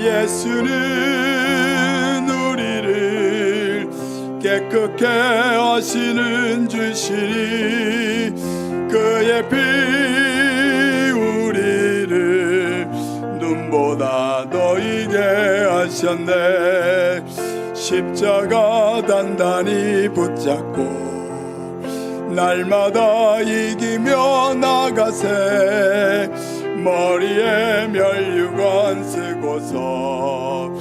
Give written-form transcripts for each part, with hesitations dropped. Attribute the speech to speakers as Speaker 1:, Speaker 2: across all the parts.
Speaker 1: 예수는 우리를 깨끗게 하시는 주시니 그의 피 우리를 눈보다 너희게 하셨네. 십자가 단단히 붙잡고 날마다 이기며 나가세. 머리에 면류관 쓰고서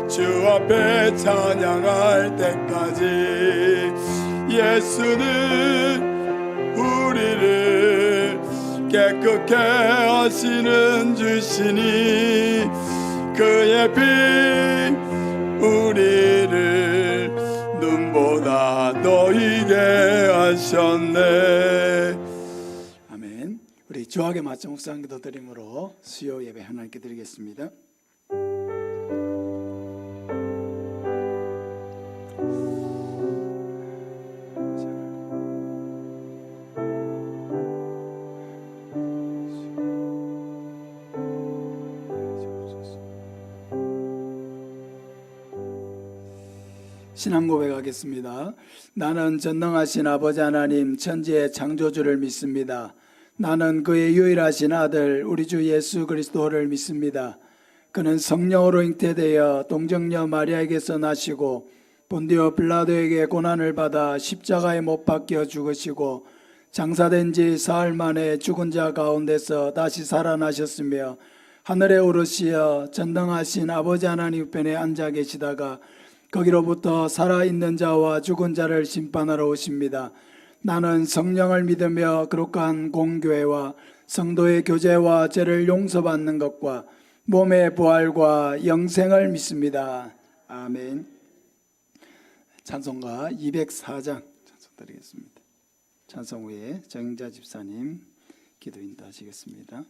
Speaker 1: 주 앞에 찬양할 때까지 예수는 우리를 깨끗게 하시는 주시니 그의 피 우리를 눈보다 너희게 하셨네. 아멘. 우리 주하게 맞춤 묵상 기도 드림으로 수요 예배 하나님께 드리겠습니다. 신앙 고백하겠습니다. 나는 전능하신 아버지 하나님 천지의 창조주를 믿습니다. 나는 그의 유일하신 아들 우리 주 예수 그리스도를 믿습니다. 그는 성령으로 잉태되어 동정녀 마리아에게서 나시고 본디오 빌라도에게 고난을 받아 십자가에 못 박혀 죽으시고 장사된 지 사흘 만에 죽은 자 가운데서 다시 살아나셨으며 하늘에 오르시어 전능하신 아버지 하나님 우편에 앉아 계시다가 거기로부터 살아있는 자와 죽은 자를 심판하러 오십니다. 나는 성령을 믿으며 거룩한 공교회와 성도의 교제와 죄를 용서받는 것과 몸의 부활과 영생을 믿습니다. 아멘. 찬송가 204장 찬송 드리겠습니다. 찬송 후에 정자 집사님 기도 인도하시겠습니다.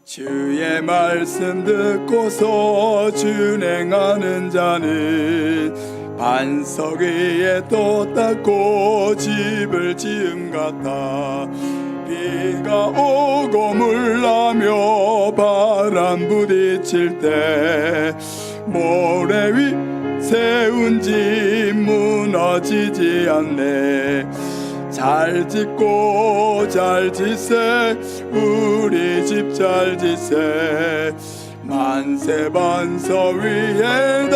Speaker 1: 주의 말씀 듣고서 준행하는 자는 반석 위에 또 닦고 집을 지음 같아. 비가 오고 물나며 바람 부딪힐 때 모래 위 세운 집 무너지지 않네. 잘 짓고 잘 짓세 우리 집 잘 짓세. 만세 반석 위에도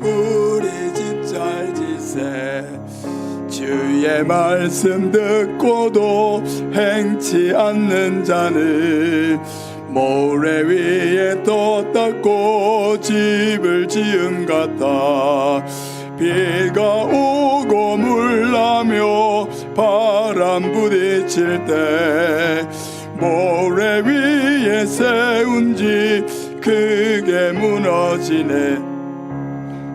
Speaker 1: 우리 집 잘 짓세. 주의 말씀 듣고도 행치 않는 자는 모래 위에 또 닦고 집을 지은 같아. 비가 오고 물나며 바람 부딪힐 때 모래 위에 세운 집 크게 무너지네.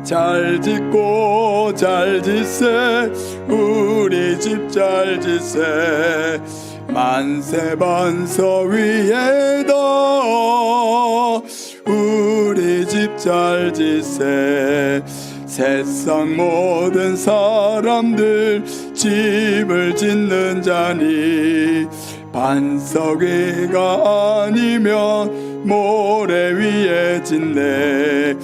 Speaker 1: 잘 짓고 잘 짓세 우리 집 잘 짓세. 만세 반석 위에도 우리 집 잘 짓세. 세상 모든 사람들 집을 짓는 자니 반석 위가 아니면 모래 위에 짓네.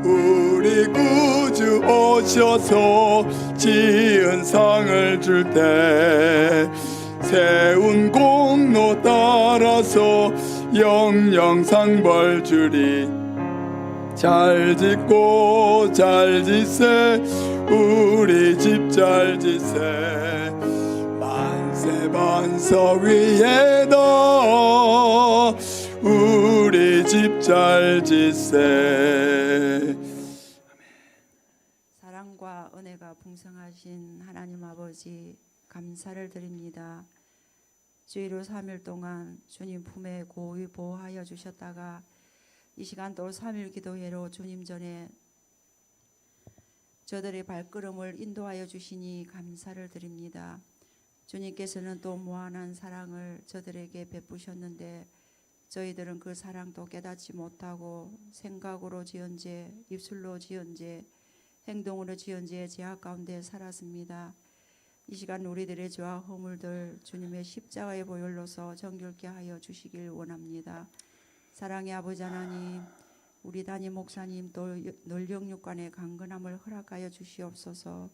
Speaker 1: 우리 구주 오셔서 지은 상을 줄 때 세운 공로 따라서 영영 상 벌 주리. 잘 짓고 잘 짓세 우리 집 잘 짓세. 만세 반석 위에도 우리 집 잘 짓세.
Speaker 2: 사랑과 은혜가 풍성하신 하나님 아버지 감사를 드립니다. 주일로 3일 동안 주님 품에 고이 보호하여 주셨다가 이 시간 또 3일 기도회로 주님 전에 저들의 발걸음을 인도하여 주시니 감사를 드립니다. 주님께서는 또 무한한 사랑을 저들에게 베푸셨는데 저희들은 그 사랑도 깨닫지 못하고 생각으로 지은 죄, 입술로 지은 죄, 행동으로 지은 죄의 제약 가운데 살았습니다. 이 시간 우리들의 죄와 허물들 주님의 십자가의 보혈로서 정결케 하여 주시길 원합니다. 사랑의 아버지 하나님, 우리 담임 목사님 또 널령육관의 강건함을 허락하여 주시옵소서.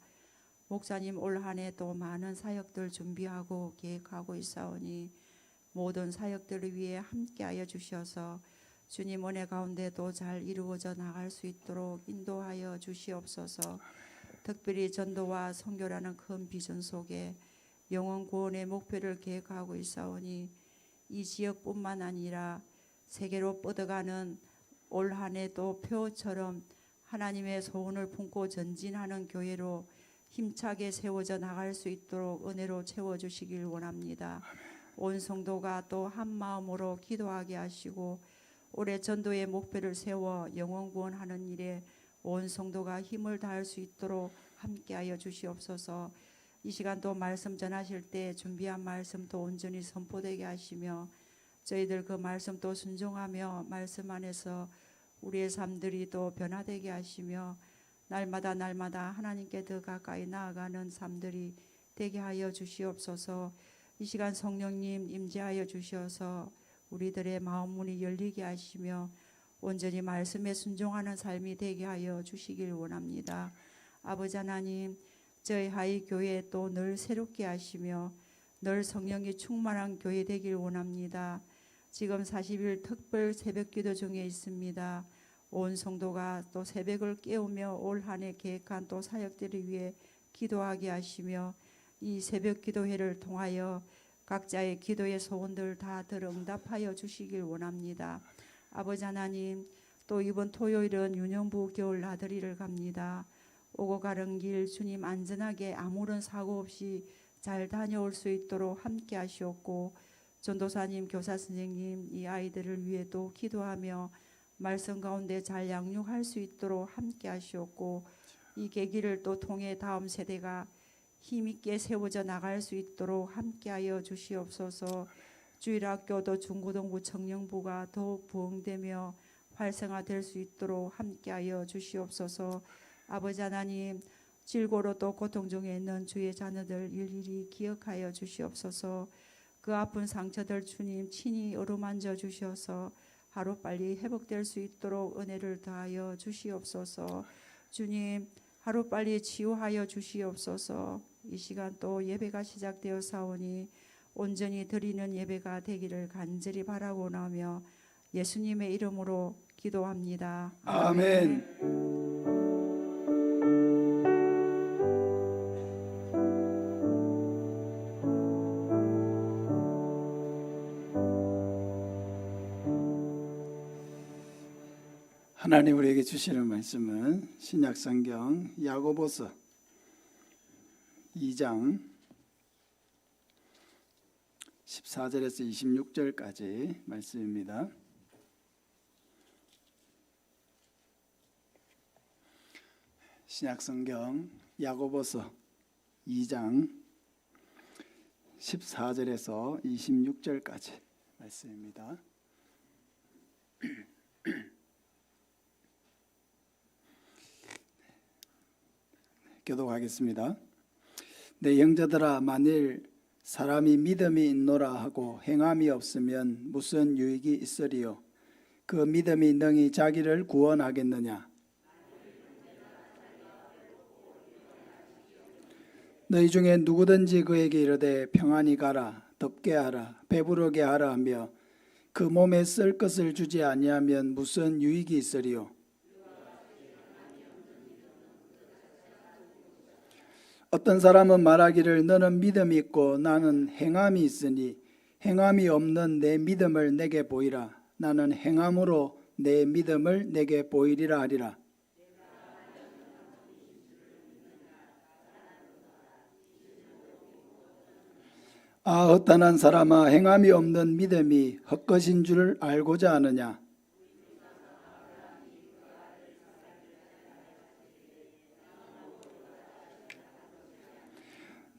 Speaker 2: 목사님 올 한 해 또 많은 사역들 준비하고 계획하고 있사오니 모든 사역들을 위해 함께하여 주셔서 주님 은혜 가운데 또 잘 이루어져 나갈 수 있도록 인도하여 주시옵소서. 특별히 전도와 선교라는 큰 비전 속에 영혼 구원의 목표를 계획하고 있사오니 이 지역뿐만 아니라 세계로 뻗어가는 올 한 해도 표처럼 하나님의 소원을 품고 전진하는 교회로 힘차게 세워져 나갈 수 있도록 은혜로 채워주시길 원합니다. 온 성도가 또 한 마음으로 기도하게 하시고 올해 전도의 목표를 세워 영혼 구원하는 일에 온 성도가 힘을 다할 수 있도록 함께하여 주시옵소서. 이 시간 또 말씀 전하실 때 준비한 말씀도 온전히 선포되게 하시며 저희들 그 말씀 또 순종하며 말씀 안에서 우리의 삶들이 또 변화되게 하시며 날마다 하나님께 더 가까이 나아가는 삶들이 되게 하여 주시옵소서. 이 시간 성령님 임재하여 주셔서 우리들의 마음 문이 열리게 하시며 온전히 말씀에 순종하는 삶이 되게 하여 주시길 원합니다. 아버지 하나님, 저희 하이 교회 또 늘 새롭게 하시며 늘 성령이 충만한 교회 되길 원합니다. 지금 40일 특별 새벽 기도 중에 있습니다. 온 성도가 또 새벽을 깨우며 올 한 해 계획한 또 사역들을 위해 기도하게 하시며 이 새벽 기도회를 통하여 각자의 기도의 소원들 다 응답하여 주시길 원합니다. 아버지 하나님, 또 이번 토요일은 유년부 겨울 나들이를 갑니다. 오고 가는 길 주님 안전하게 아무런 사고 없이 잘 다녀올 수 있도록 함께 하시옵고 전도사님, 교사 선생님 이 아이들을 위해 또 기도하며 말씀 가운데 잘 양육할 수 있도록 함께 하시옵고 이 계기를 또 통해 다음 세대가 힘있게 세워져 나갈 수 있도록 함께하여 주시옵소서. 주일학교도 중고등부 청년부가 더욱 부흥되며 활성화될 수 있도록 함께하여 주시옵소서. 아버지 하나님, 질고로 또 고통 중에 있는 주의 자녀들 일일이 기억하여 주시옵소서. 그 아픈 상처들 주님 친히 어루만져 주셔서 하루빨리 회복될 수 있도록 은혜를 더하여 주시옵소서. 주님, 하루빨리 치유하여 주시옵소서. 이 시간 또 예배가 시작되어 사오니 온전히 드리는 예배가 되기를 간절히 바라고나며 예수님의 이름으로 기도합니다.
Speaker 1: 아멘. 하나님 우리에게 주시는 말씀은 신약성경 야고보서 2장 14절에서 26절까지 말씀입니다. 신약성경 야고보서 2장 14절에서 26절까지 말씀입니다. 교독하겠습니다. 내 형제들아, 만일 사람이 믿음이 있노라 하고 행함이 없으면 무슨 유익이 있으리요? 그 믿음이 능히 자기를 구원하겠느냐? 너희 중에 누구든지 그에게 이르되 평안히 가라, 덥게 하라, 배부르게 하라 하며 그 몸에 쓸 것을 주지 아니하면 무슨 유익이 있으리요? 어떤 사람은 말하기를 너는 믿음이 있고 나는 행함이 있으니 행함이 없는 내 믿음을 내게 보이라. 나는 행함으로 내 믿음을 내게 보이리라 하리라. 아, 어떠한 사람아, 행함이 없는 믿음이 헛것인 줄 알고자 하느냐?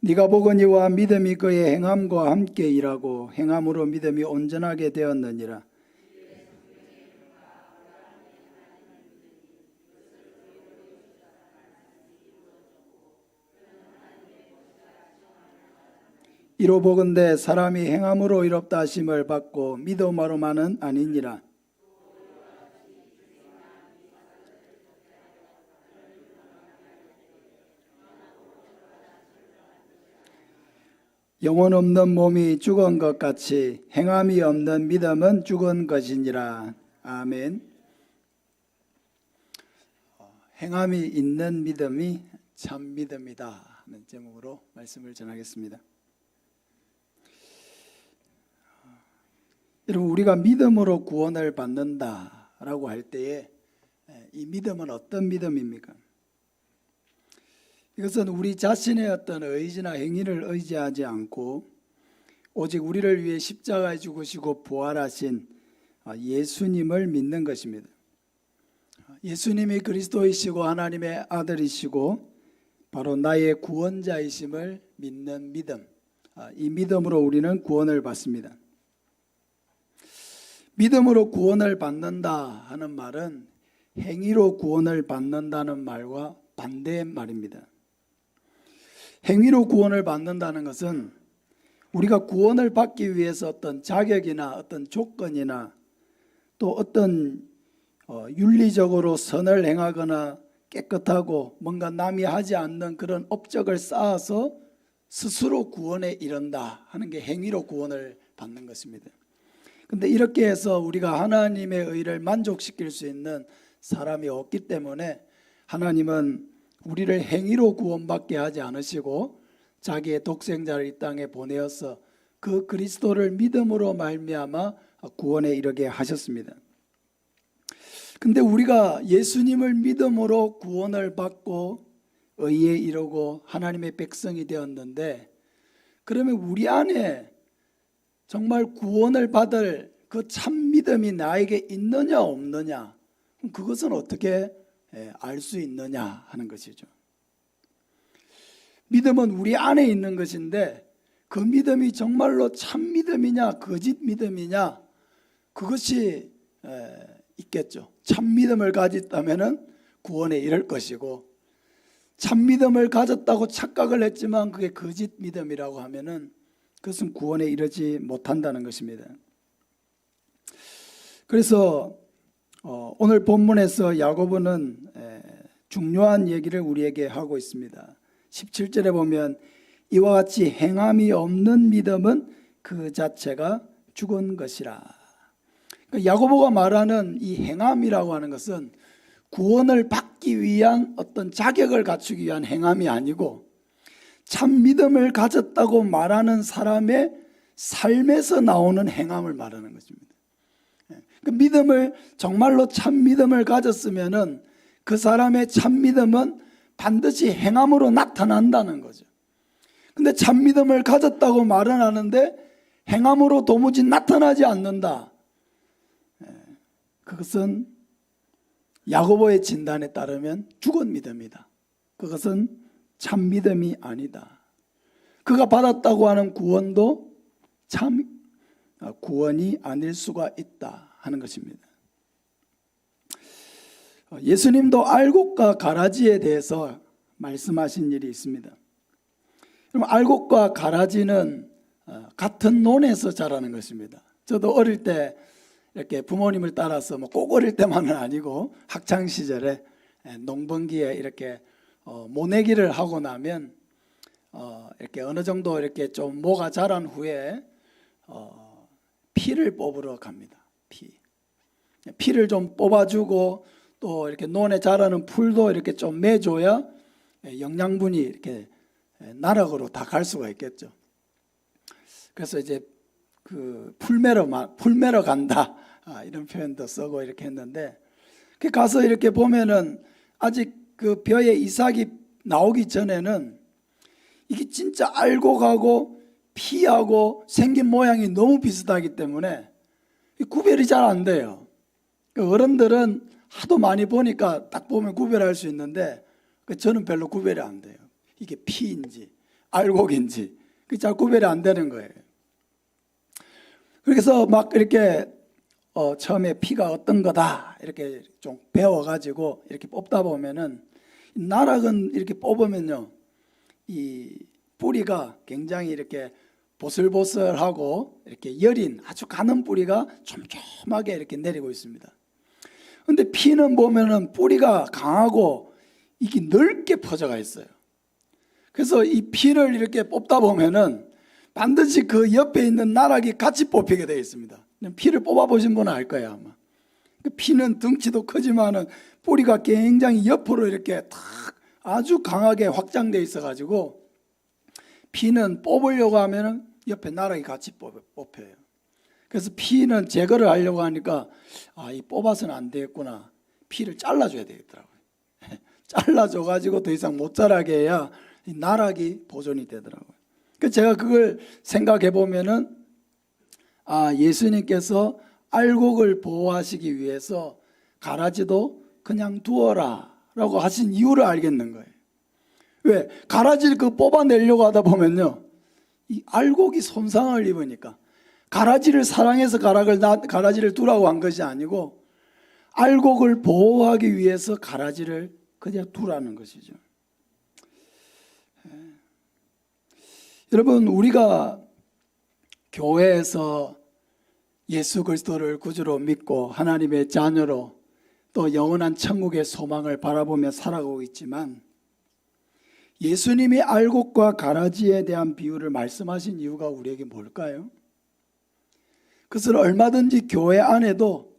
Speaker 1: 네가 보거니와 믿음이 그의 행함과 함께 일하고 행함으로 믿음이 온전하게 되었느니라. 이로 보건대 사람이 행함으로 의롭다 하심을 받고 믿음으로만은 아니니라. 영혼 없는 몸이 죽은 것 같이 행함이 없는 믿음은 죽은 것이니라. 아멘. 행함이 있는 믿음이 참 믿음이다 하는 제목으로 말씀을 전하겠습니다. 여러분, 우리가 믿음으로 구원을 받는다라고 할 때에 이 믿음은 어떤 믿음입니까? 이것은 우리 자신의 어떤 의지나 행위를 의지하지 않고 오직 우리를 위해 십자가에 죽으시고 부활하신 예수님을 믿는 것입니다. 예수님이 그리스도이시고 하나님의 아들이시고 바로 나의 구원자이심을 믿는 믿음, 이 믿음으로 우리는 구원을 받습니다. 믿음으로 구원을 받는다 하는 말은 행위로 구원을 받는다는 말과 반대의 말입니다. 행위로 구원을 받는다는 것은 우리가 구원을 받기 위해서 어떤 자격이나 어떤 조건이나 또 어떤 윤리적으로 선을 행하거나 깨끗하고 뭔가 남이 하지 않는 그런 업적을 쌓아서 스스로 구원에 이른다 하는 게 행위로 구원을 받는 것입니다. 그런데 이렇게 해서 우리가 하나님의 의를 만족시킬 수 있는 사람이 없기 때문에 하나님은 우리를 행위로 구원받게 하지 않으시고 자기의 독생자를 이 땅에 보내어서 그 그리스도를 믿음으로 말미암아 구원에 이르게 하셨습니다. 근데 우리가 예수님을 믿음으로 구원을 받고 의에 이르고 하나님의 백성이 되었는데, 그러면 우리 안에 정말 구원을 받을 그 참 믿음이 나에게 있느냐 없느냐, 그것은 어떻게 알 수 있느냐 하는 것이죠. 믿음은 우리 안에 있는 것인데 그 믿음이 정말로 참 믿음이냐 거짓 믿음이냐, 그것이 있겠죠. 참 믿음을 가졌다면 구원에 이를 것이고, 참 믿음을 가졌다고 착각을 했지만 그게 거짓 믿음이라고 하면은 그것은 구원에 이르지 못한다는 것입니다. 그래서 오늘 본문에서 야고보는 중요한 얘기를 우리에게 하고 있습니다. 17절에 보면 이와 같이 행함이 없는 믿음은 그 자체가 죽은 것이라. 그러니까 야고보가 말하는 이 행함이라고 하는 것은 구원을 받기 위한 어떤 자격을 갖추기 위한 행함이 아니고 참 믿음을 가졌다고 말하는 사람의 삶에서 나오는 행함을 말하는 것입니다. 그 믿음을 정말로 참 믿음을 가졌으면은 그 사람의 참 믿음은 반드시 행함으로 나타난다는 거죠. 근데 참 믿음을 가졌다고 말은 하는데 행함으로 도무지 나타나지 않는다. 그것은 야고보의 진단에 따르면 죽은 믿음이다. 그것은 참 믿음이 아니다. 그가 받았다고 하는 구원도 참 구원이 아닐 수가 있다 하는 것입니다. 예수님도 알곡과 가라지에 대해서 말씀하신 일이 있습니다. 그럼 알곡과 가라지는 같은 논에서 자라는 것입니다. 저도 어릴 때 이렇게 부모님을 따라서 꼭 어릴 때만은 아니고 학창 시절에 농번기에 이렇게 모내기를 하고 나면 이렇게 어느 정도 이렇게 좀 모가 자란 후에 피를 뽑으러 갑니다. 피를 좀 뽑아주고 또 이렇게 논에 자라는 풀도 이렇게 좀 매줘야 영양분이 이렇게 나락으로 다 갈 수가 있겠죠. 그래서 이제 그 풀매러 간다, 이런 표현도 쓰고 이렇게 했는데, 가서 이렇게 보면은 아직 그 벼에 이삭이 나오기 전에는 이게 진짜 알곡하고 피하고 생긴 모양이 너무 비슷하기 때문에 구별이 잘 안 돼요. 어른들은 하도 많이 보니까 딱 보면 구별할 수 있는데 저는 별로 구별이 안 돼요. 이게 피인지 알곡인지 잘 구별이 안 되는 거예요. 그래서 막 이렇게 처음에 피가 어떤 거다 이렇게 좀 배워가지고 이렇게 뽑다 보면은, 나락은 이렇게 뽑으면요 이 뿌리가 굉장히 이렇게 보슬보슬하고 이렇게 여린 아주 가는 뿌리가 촘촘하게 이렇게 내리고 있습니다. 근데 피는 보면은 뿌리가 강하고 이게 넓게 퍼져가 있어요. 그래서 이 피를 이렇게 뽑다 보면은 반드시 그 옆에 있는 나락이 같이 뽑히게 되어 있습니다. 피를 뽑아보신 분은 알 거예요, 아마. 그 피는 덩치도 크지만은 뿌리가 굉장히 옆으로 이렇게 탁 아주 강하게 확장되어 있어가지고 피는 뽑으려고 하면은 옆에 나락이 같이 뽑혀요. 그래서 피는 제거를 하려고 하니까 이 뽑아서는 안 되겠구나. 피를 잘라줘야 되겠더라고요. 잘라줘가지고 더 이상 못 자라게 해야 이 나락이 보존이 되더라고요. 그래서 제가 그걸 생각해 보면은 예수님께서 알곡을 보호하시기 위해서 가라지도 그냥 두어라 라고 하신 이유를 알겠는 거예요. 왜? 가라지를 뽑아내려고 하다 보면요, 이 알곡이 손상을 입으니까 가라지를 사랑해서 가라지를 두라고 한 것이 아니고 알곡을 보호하기 위해서 가라지를 그냥 두라는 것이죠. 여러분, 우리가 교회에서 예수 그리스도를 구주로 믿고 하나님의 자녀로 또 영원한 천국의 소망을 바라보며 살아가고 있지만 예수님이 알곡과 가라지에 대한 비유를 말씀하신 이유가 우리에게 뭘까요? 그것을 얼마든지 교회 안에도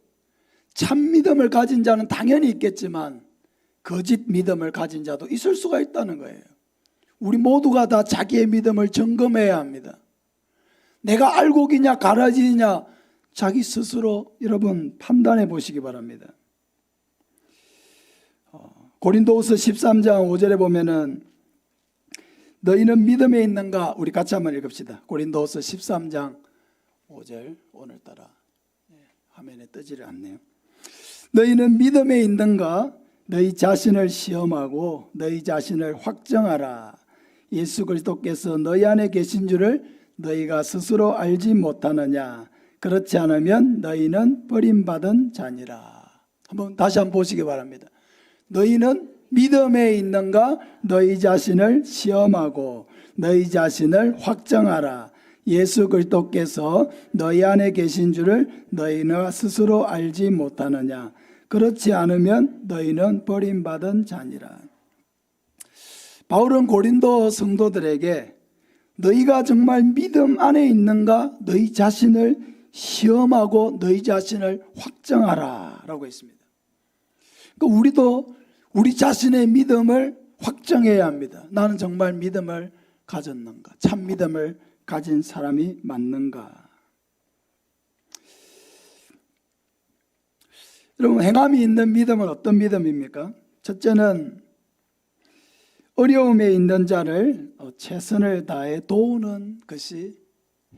Speaker 1: 참 믿음을 가진 자는 당연히 있겠지만 거짓 믿음을 가진 자도 있을 수가 있다는 거예요. 우리 모두가 다 자기의 믿음을 점검해야 합니다. 내가 알곡이냐 가라지냐 자기 스스로 여러분 판단해 보시기 바랍니다. 고린도후서 13장 5절에 보면은 너희는 믿음에 있는가? 우리 같이 한번 읽읍시다. 고린도후서 13장 5절, 오늘따라 화면에 뜨지를 않네요. 너희는 믿음에 있는가? 너희 자신을 시험하고 너희 자신을 확정하라. 예수 그리스도께서 너희 안에 계신 줄을 너희가 스스로 알지 못하느냐? 그렇지 않으면 너희는 버림받은 자니라. 다시 한번 보시기 바랍니다. 너희는 믿음에 있는가? 너희 자신을 시험하고 너희 자신을 확정하라. 예수 그리스도께서 너희 안에 계신 줄을 너희는 스스로 알지 못하느냐? 그렇지 않으면 너희는 버림받은 자니라. 바울은 고린도 성도들에게 너희가 정말 믿음 안에 있는가? 너희 자신을 시험하고 너희 자신을 확정하라 라고 했습니다. 그러니까 우리도 우리 자신의 믿음을 확정해야 합니다. 나는 정말 믿음을 가졌는가? 참 믿음을 가진 사람이 맞는가? 여러분, 행함이 있는 믿음은 어떤 믿음입니까? 첫째는 어려움에 있는 자를 최선을 다해 도우는 것이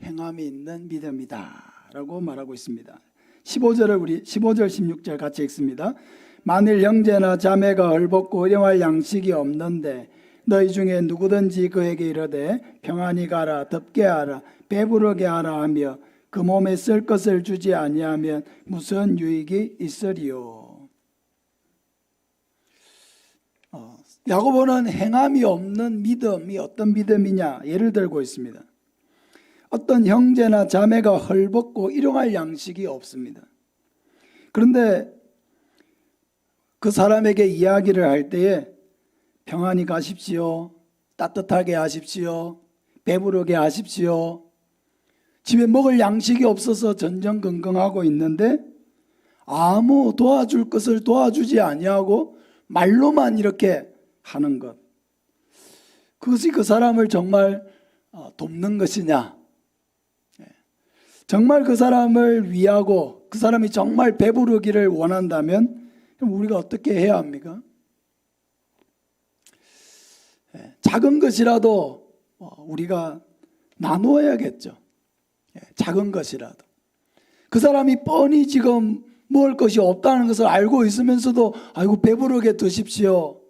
Speaker 1: 행함이 있는 믿음이다 라고 말하고 있습니다. 15절 16절 같이 읽습니다. 만일 형제나 자매가 헐벗고 어려워할 양식이 없는데 너희 중에 누구든지 그에게 이르되 평안히 가라, 덥게 하라, 배부르게 하라 하며 그 몸에 쓸 것을 주지 아니하면 무슨 유익이 있으리요. 야고보는 행함이 없는 믿음이 어떤 믿음이냐 예를 들고 있습니다. 어떤 형제나 자매가 헐벗고 일용할 양식이 없습니다. 그런데 그 사람에게 이야기를 할 때에 평안히 가십시오, 따뜻하게 하십시오, 배부르게 하십시오. 집에 먹을 양식이 없어서 전전긍긍하고 있는데 아무 도와줄 것을 도와주지 아니하고 말로만 이렇게 하는 것, 그것이 그 사람을 정말 돕는 것이냐? 정말 그 사람을 위하고 그 사람이 정말 배부르기를 원한다면 그럼 우리가 어떻게 해야 합니까? 작은 것이라도 우리가 나누어야겠죠. 작은 것이라도. 그 사람이 뻔히 지금 먹을 것이 없다는 것을 알고 있으면서도 아이고 배부르게 드십시오,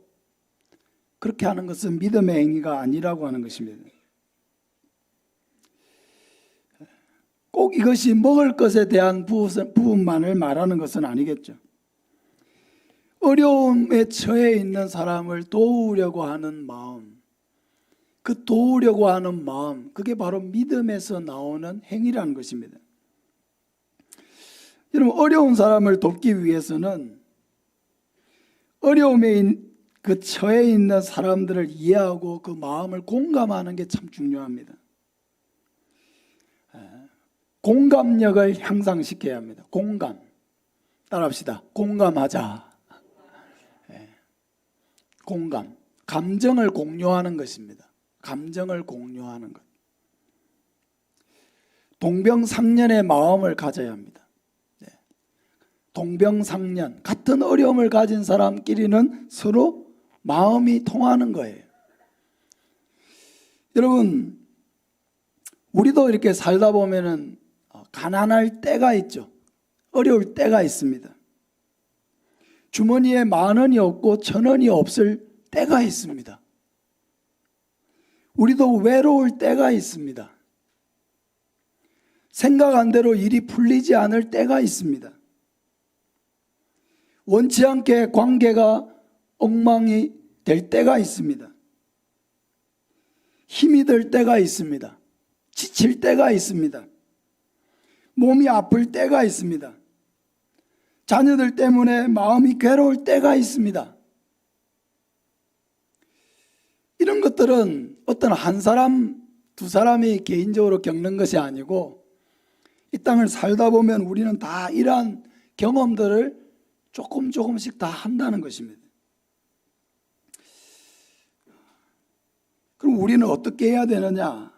Speaker 1: 그렇게 하는 것은 믿음의 행위가 아니라고 하는 것입니다. 꼭 이것이 먹을 것에 대한 부분만을 말하는 것은 아니겠죠. 어려움에 처해 있는 사람을 도우려고 하는 마음, 그 도우려고 하는 마음, 그게 바로 믿음에서 나오는 행위라는 것입니다. 여러분, 어려운 사람을 돕기 위해서는 어려움에 그 처해 있는 사람들을 이해하고 그 마음을 공감하는 게 참 중요합니다. 공감력을 향상시켜야 합니다. 공감. 따라합시다. 공감하자. 공감. 감정을 공유하는 것입니다. 감정을 공유하는 것. 동병상련의 마음을 가져야 합니다. 동병상련. 같은 어려움을 가진 사람끼리는 서로 마음이 통하는 거예요. 여러분, 우리도 이렇게 살다 보면은 가난할 때가 있죠. 어려울 때가 있습니다. 주머니에 10,000원이 없고 1,000원이 없을 때가 있습니다. 우리도 외로울 때가 있습니다. 생각한 대로 일이 풀리지 않을 때가 있습니다. 원치 않게 관계가 엉망이 될 때가 있습니다. 힘이 들 때가 있습니다. 지칠 때가 있습니다. 몸이 아플 때가 있습니다. 자녀들 때문에 마음이 괴로울 때가 있습니다. 이런 것들은 어떤 한 사람, 두 사람이 개인적으로 겪는 것이 아니고 이 땅을 살다 보면 우리는 다 이러한 경험들을 조금씩 다 한다는 것입니다. 그럼 우리는 어떻게 해야 되느냐?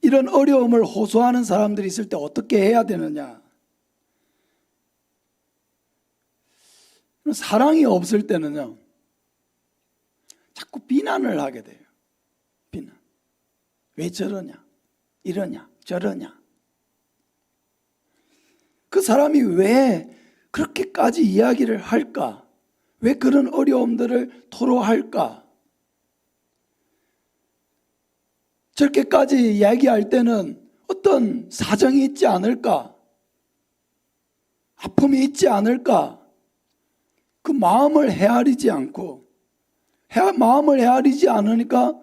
Speaker 1: 이런 어려움을 호소하는 사람들이 있을 때 어떻게 해야 되느냐? 사랑이 없을 때는요, 자꾸 비난을 하게 돼요. 비난. 왜 저러냐? 이러냐? 저러냐? 그 사람이 왜 그렇게까지 이야기를 할까? 왜 그런 어려움들을 토로할까? 저렇게까지 이야기할 때는 어떤 사정이 있지 않을까? 아픔이 있지 않을까? 그 마음을 헤아리지 않고, 마음을 헤아리지 않으니까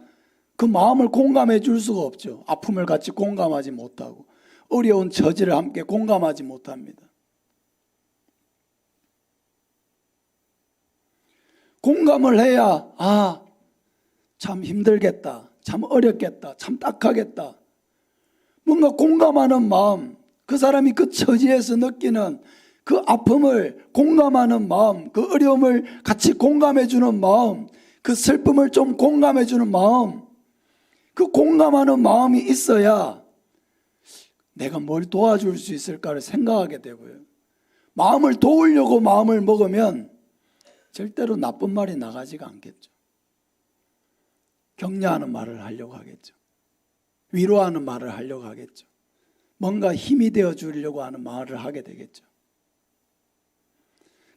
Speaker 1: 그 마음을 공감해 줄 수가 없죠. 아픔을 같이 공감하지 못하고, 어려운 처지를 함께 공감하지 못합니다. 공감을 해야, 참 힘들겠다. 참 어렵겠다. 참 딱하겠다. 뭔가 공감하는 마음, 그 사람이 그 처지에서 느끼는 그 아픔을 공감하는 마음, 그 어려움을 같이 공감해주는 마음, 그 슬픔을 좀 공감해주는 마음, 그 공감하는 마음이 있어야 내가 뭘 도와줄 수 있을까를 생각하게 되고요. 마음을 도우려고 마음을 먹으면 절대로 나쁜 말이 나가지가 않겠죠. 격려하는 말을 하려고 하겠죠. 위로하는 말을 하려고 하겠죠. 뭔가 힘이 되어 주려고 하는 말을 하게 되겠죠.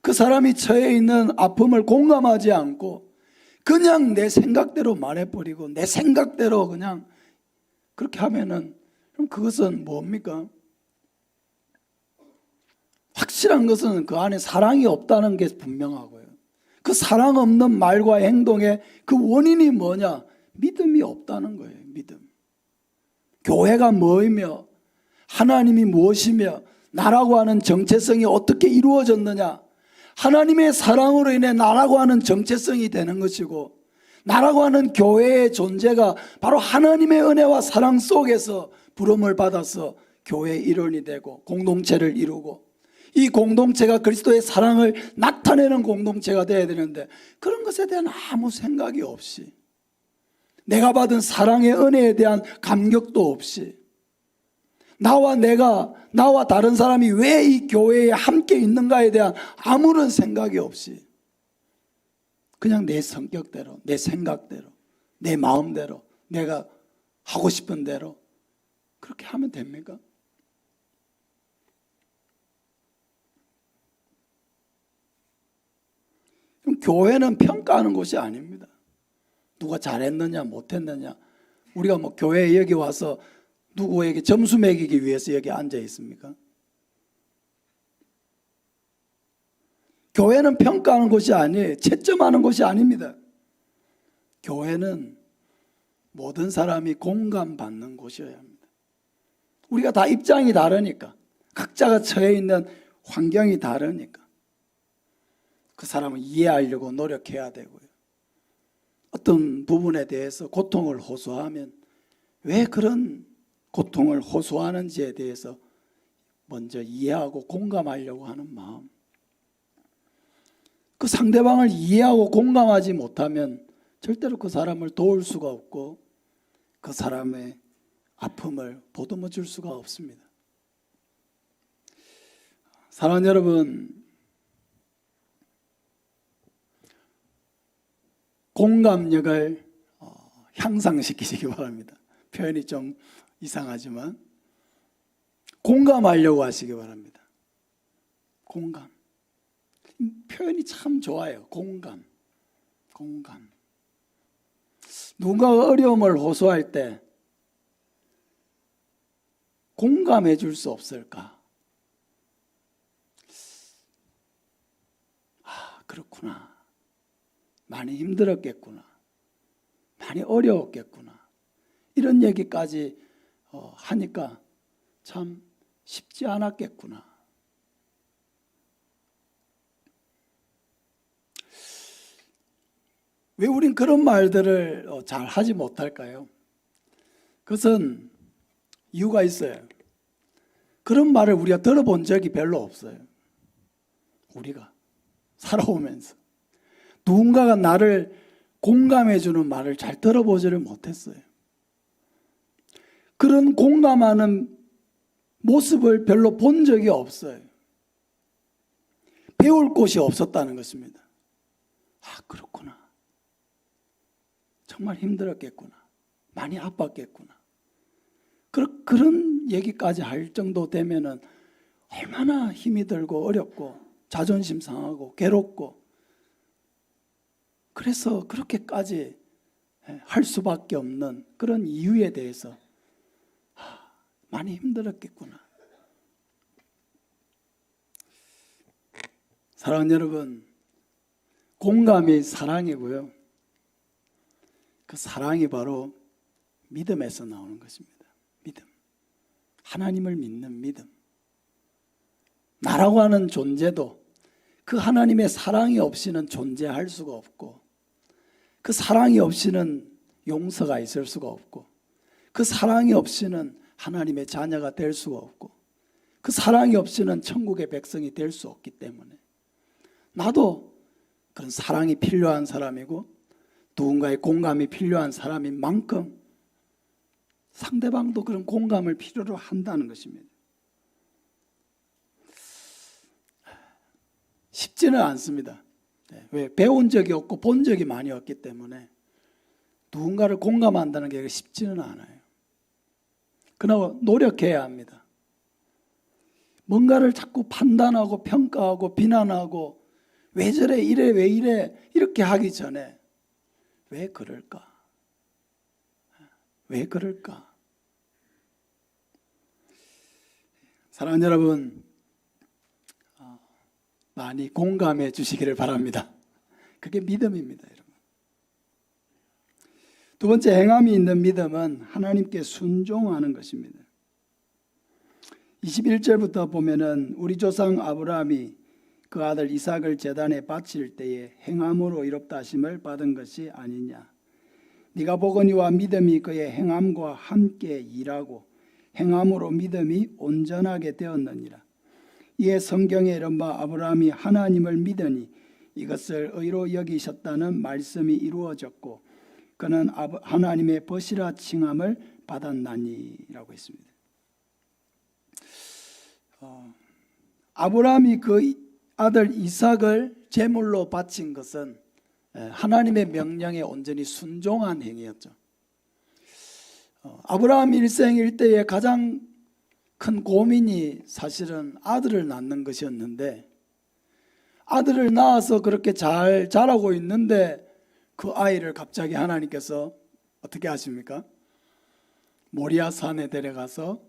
Speaker 1: 그 사람이 처해 있는 아픔을 공감하지 않고 그냥 내 생각대로 말해버리고 내 생각대로 그냥 그렇게 하면은 그럼 그것은 뭡니까? 확실한 것은 그 안에 사랑이 없다는 게 분명하고요. 그 사랑 없는 말과 행동의 그 원인이 뭐냐? 믿음이 없다는 거예요. 믿음. 교회가 뭐이며 하나님이 무엇이며 나라고 하는 정체성이 어떻게 이루어졌느냐? 하나님의 사랑으로 인해 나라고 하는 정체성이 되는 것이고 나라고 하는 교회의 존재가 바로 하나님의 은혜와 사랑 속에서 부름을 받아서 교회의 일원이 되고 공동체를 이루고 이 공동체가 그리스도의 사랑을 나타내는 공동체가 되어야 되는데 그런 것에 대한 아무 생각이 없이 내가 받은 사랑의 은혜에 대한 감격도 없이 나와 다른 사람이 왜 이 교회에 함께 있는가에 대한 아무런 생각이 없이 그냥 내 성격대로, 내 생각대로, 내 마음대로, 내가 하고 싶은 대로 그렇게 하면 됩니까? 그럼 교회는 평가하는 곳이 아닙니다. 누가 잘했느냐 못했느냐 우리가 뭐 교회에 여기 와서 누구에게 점수 매기기 위해서 여기 앉아 있습니까? 교회는 평가하는 곳이 아니에요. 채점하는 곳이 아닙니다. 교회는 모든 사람이 공감받는 곳이어야 합니다. 우리가 다 입장이 다르니까, 각자가 처해 있는 환경이 다르니까 그 사람을 이해하려고 노력해야 되고요. 어떤 부분에 대해서 고통을 호소하면 왜 그런 고통을 호소하는지에 대해서 먼저 이해하고 공감하려고 하는 마음. 그 상대방을 이해하고 공감하지 못하면 절대로 그 사람을 도울 수가 없고 그 사람의 아픔을 보듬어 줄 수가 없습니다. 사랑하는 여러분, 공감력을 향상시키시기 바랍니다. 표현이 좀 이상하지만 공감하려고 하시기 바랍니다. 공감. 표현이 참 좋아요. 공감. 누군가가 어려움을 호소할 때 공감해 줄 수 없을까? 그렇구나. 많이 힘들었겠구나. 많이 어려웠겠구나. 이런 얘기까지 하니까 참 쉽지 않았겠구나. 왜 우린 그런 말들을 잘 하지 못할까요? 그것은 이유가 있어요. 그런 말을 우리가 들어본 적이 별로 없어요. 우리가 살아오면서 누군가가 나를 공감해 주는 말을 잘 들어보지를 못했어요. 그런 공감하는 모습을 별로 본 적이 없어요. 배울 곳이 없었다는 것입니다. 그렇구나. 정말 힘들었겠구나. 많이 아팠겠구나. 그런 얘기까지 할 정도 되면은 얼마나 힘이 들고 어렵고 자존심 상하고 괴롭고 그래서 그렇게까지 할 수밖에 없는 그런 이유에 대해서 많이 힘들었겠구나. 사랑하는 여러분, 공감이 사랑이고요. 그 사랑이 바로 믿음에서 나오는 것입니다. 믿음. 하나님을 믿는 믿음. 나라고 하는 존재도 그 하나님의 사랑이 없이는 존재할 수가 없고 그 사랑이 없이는 용서가 있을 수가 없고 그 사랑이 없이는 하나님의 자녀가 될 수가 없고 그 사랑이 없이는 천국의 백성이 될 수 없기 때문에 나도 그런 사랑이 필요한 사람이고 누군가의 공감이 필요한 사람인 만큼 상대방도 그런 공감을 필요로 한다는 것입니다. 쉽지는 않습니다. 왜? 배운 적이 없고 본 적이 많이 없기 때문에 누군가를 공감한다는 게 쉽지는 않아요. 그러나 노력해야 합니다. 뭔가를 자꾸 판단하고 평가하고 비난하고 왜 저래 이래 왜 이래 이렇게 하기 전에 왜 그럴까? 왜 그럴까? 사랑하는 여러분, 많이 공감해 주시기를 바랍니다. 그게 믿음입니다, 여러분. 두 번째, 행함이 있는 믿음은 하나님께 순종하는 것입니다. 21절부터 보면은 우리 조상 아브라함이 그 아들 이삭을 제단에 바칠 때에 행함으로 이롭다 하심을 받은 것이 아니냐. 네가 보거니와 믿음이 그의 행함과 함께 일하고 행함으로 믿음이 온전하게 되었느니라. 이에 성경에 이른 바 아브라함이 하나님을 믿으니 이것을 의로 여기셨다는 말씀이 이루어졌고 그는 하나님의 벗이라 칭함을 받았나니라고 했습니다. 아브라함이 그 아들 이삭을 제물로 바친 것은 하나님의 명령에 온전히 순종한 행위였죠. 아브라함 일생 일대에 가장 큰 고민이 사실은 아들을 낳는 것이었는데 아들을 낳아서 그렇게 잘 자라고 있는데 그 아이를 갑자기 하나님께서 어떻게 하십니까? 모리아 산에 데려가서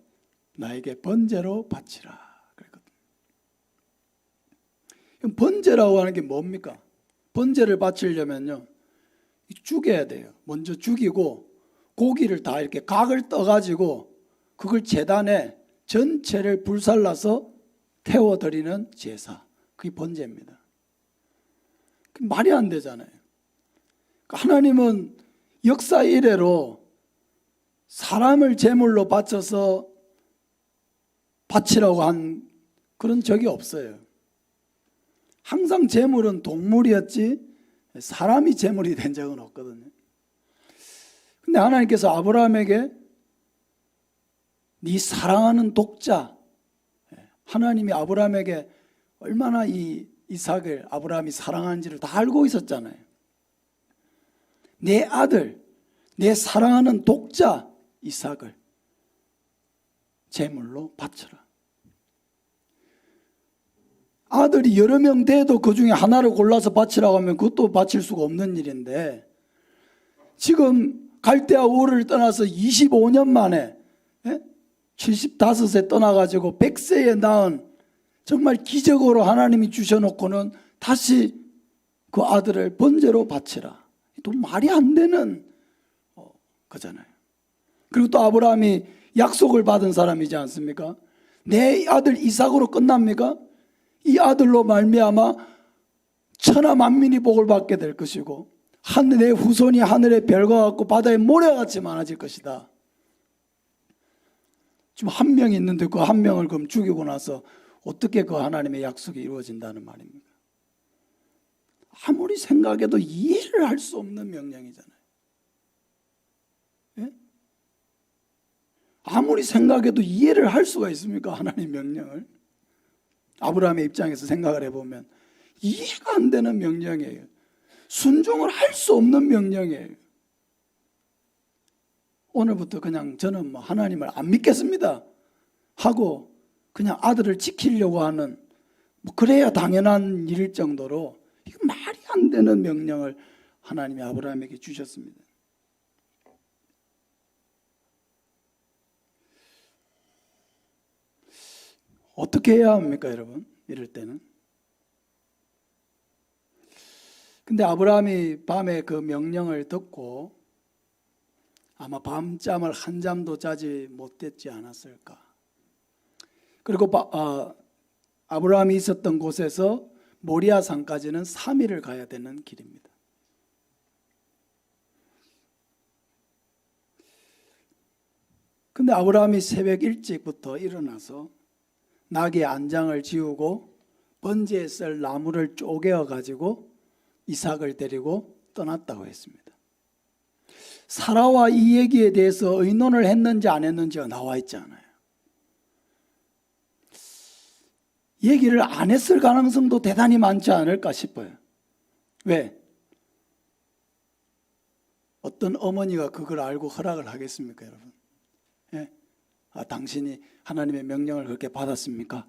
Speaker 1: 나에게 번제로 바치라 그랬거든요. 번제라고 하는 게 뭡니까? 번제를 바치려면요 죽여야 돼요. 먼저 죽이고 고기를 다 이렇게 각을 떠가지고 그걸 제단에 전체를 불살라서 태워드리는 제사, 그게 번제입니다. 말이 안 되잖아요. 하나님은 역사 이래로 사람을 제물로 바쳐서 바치라고 한 그런 적이 없어요. 항상 제물은 동물이었지 사람이 제물이 된 적은 없거든요. 근데 하나님께서 아브라함에게 네 사랑하는 독자, 하나님이 아브라함에게 얼마나 이 이삭을 아브라함이 사랑하는지를 다 알고 있었잖아요. 내 아들, 내 사랑하는 독자 이삭을 제물로 바쳐라. 아들이 여러 명 돼도 그 중에 하나를 골라서 바치라고 하면 그것도 바칠 수가 없는 일인데, 지금 갈대아 우르를 떠나서 25년 만에 75세 떠나가지고 100세에 낳은 정말 기적으로 하나님이 주셔놓고는 다시 그 아들을 번제로 바치라. 또 말이 안 되는 거잖아요. 그리고 또 아브라함이 약속을 받은 사람이지 않습니까? 내 아들 이삭으로 끝납니까? 이 아들로 말미암아 천하 만민이 복을 받게 될 것이고 내 후손이 하늘의 별과 같고 바다의 모래같이 많아질 것이다. 지금 한 명이 있는데 그 한 명을 그럼 죽이고 나서 어떻게 그 하나님의 약속이 이루어진다는 말입니까? 아무리 생각해도 이해를 할 수 없는 명령이잖아요. 예? 아무리 생각해도 이해를 할 수가 있습니까? 하나님 명령을. 아브라함의 입장에서 생각을 해보면 이해가 안 되는 명령이에요. 순종을 할 수 없는 명령이에요. 오늘부터 그냥 저는 하나님을 안 믿겠습니다 하고 그냥 아들을 지키려고 하는 그래야 당연한 일일 정도로 이거 말이 안 되는 명령을 하나님이 아브라함에게 주셨습니다. 어떻게 해야 합니까, 여러분? 이럴 때는. 근데 아브라함이 밤에 그 명령을 듣고 아마 밤잠을 한 잠도 자지 못했지 않았을까. 그리고 아브라함이 있었던 곳에서 모리아 산까지는 3일을 가야 되는 길입니다. 근데 아브라함이 새벽 일찍부터 일어나서 나귀의 안장을 지우고 번제에 쓸 나무를 쪼개어 가지고 이삭을 데리고 떠났다고 했습니다. 사라와 이 얘기에 대해서 의논을 했는지 안 했는지가 나와 있지 않아요. 얘기를 안 했을 가능성도 대단히 많지 않을까 싶어요. 왜? 어떤 어머니가 그걸 알고 허락을 하겠습니까, 여러분? 예? 당신이 하나님의 명령을 그렇게 받았습니까?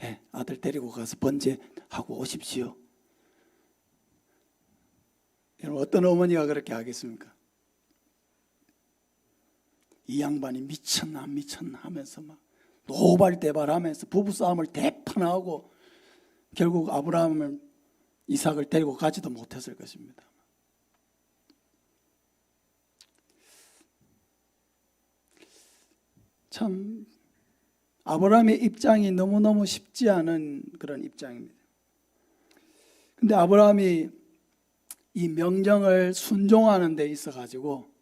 Speaker 1: 예, 아들 데리고 가서 번제하고 오십시오. 여러분, 어떤 어머니가 그렇게 하겠습니까? 이 양반이 미쳤나 안 미쳤나 하면서 막 노발대발하면서 부부싸움을 대판하고 결국 아브라함을 이삭을 데리고 가지도 못했을 것입니다. 참 아브라함의 입장이 너무너무 쉽지 않은 그런 입장입니다. 근데 아브라함이 이 명령을 순종하는 데 있어 가지고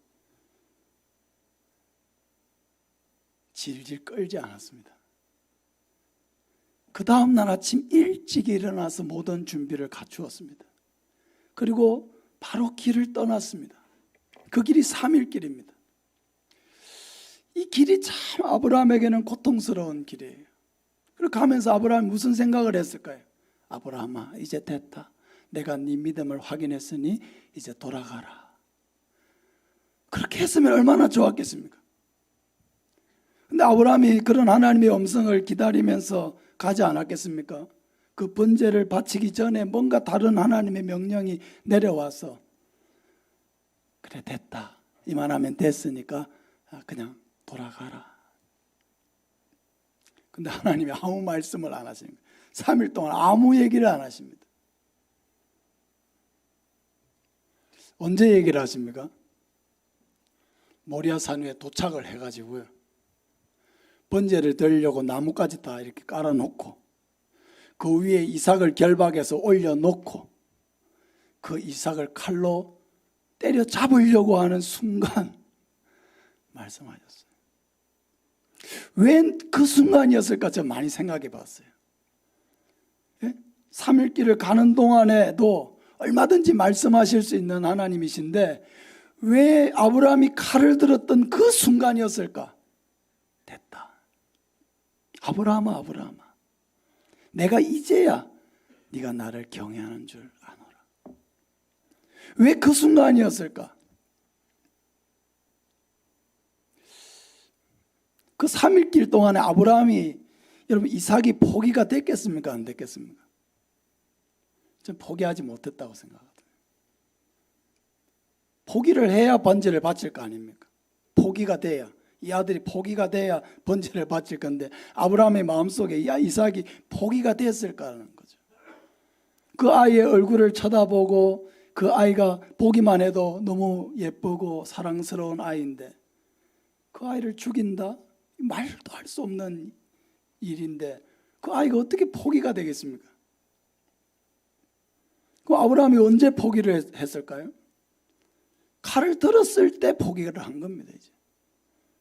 Speaker 1: 질질 끌지 않았습니다. 그 다음 날 아침 일찍 일어나서 모든 준비를 갖추었습니다. 그리고 바로 길을 떠났습니다. 그 길이 3일 길입니다. 이 길이 참 아브라함에게는 고통스러운 길이에요. 그리고 가면서 아브라함이 무슨 생각을 했을까요? 아브라함아, 이제 됐다. 내가 네 믿음을 확인했으니 이제 돌아가라. 그렇게 했으면 얼마나 좋았겠습니까? 근데 아브라함이 그런 하나님의 음성을 기다리면서 가지 않았겠습니까? 그 번제를 바치기 전에 뭔가 다른 하나님의 명령이 내려와서 그래 됐다. 이만하면 됐으니까 그냥 돌아가라. 근데 하나님이 아무 말씀을 안 하십니다. 3일 동안 아무 얘기를 안 하십니다. 언제 얘기를 하십니까? 모리아 산 위에 도착을 해가지고요, 번제를 드리려고 나뭇가지 다 이렇게 깔아놓고 그 위에 이삭을 결박해서 올려놓고 그 이삭을 칼로 때려 잡으려고 하는 순간 말씀하셨어요. 왜 그 순간이었을까? 저 많이 생각해 봤어요. 3일길을 가는 동안에도 얼마든지 말씀하실 수 있는 하나님이신데 왜 아브라함이 칼을 들었던 그 순간이었을까? 됐다. 아브라함아, 아브라함아, 내가 이제야 네가 나를 경외하는 줄 아노라. 왜 그 순간이었을까? 그 3일길 동안에 아브라함이, 여러분, 이삭이 포기가 됐겠습니까? 안 됐겠습니까? 저는 포기하지 못했다고 생각하거든요. 포기를 해야 번제를 바칠 거 아닙니까? 포기가 돼야, 이 아들이 포기가 돼야 번제를 바칠 건데 아브라함의 마음속에 이삭이 포기가 됐을까라는 거죠. 그 아이의 얼굴을 쳐다보고 그 아이가 보기만 해도 너무 예쁘고 사랑스러운 아이인데 그 아이를 죽인다? 말도 할 수 없는 일인데 그 아이가 어떻게 포기가 되겠습니까? 그 아브라함이 언제 포기를 했을까요? 칼을 들었을 때 포기를 한 겁니다. 이제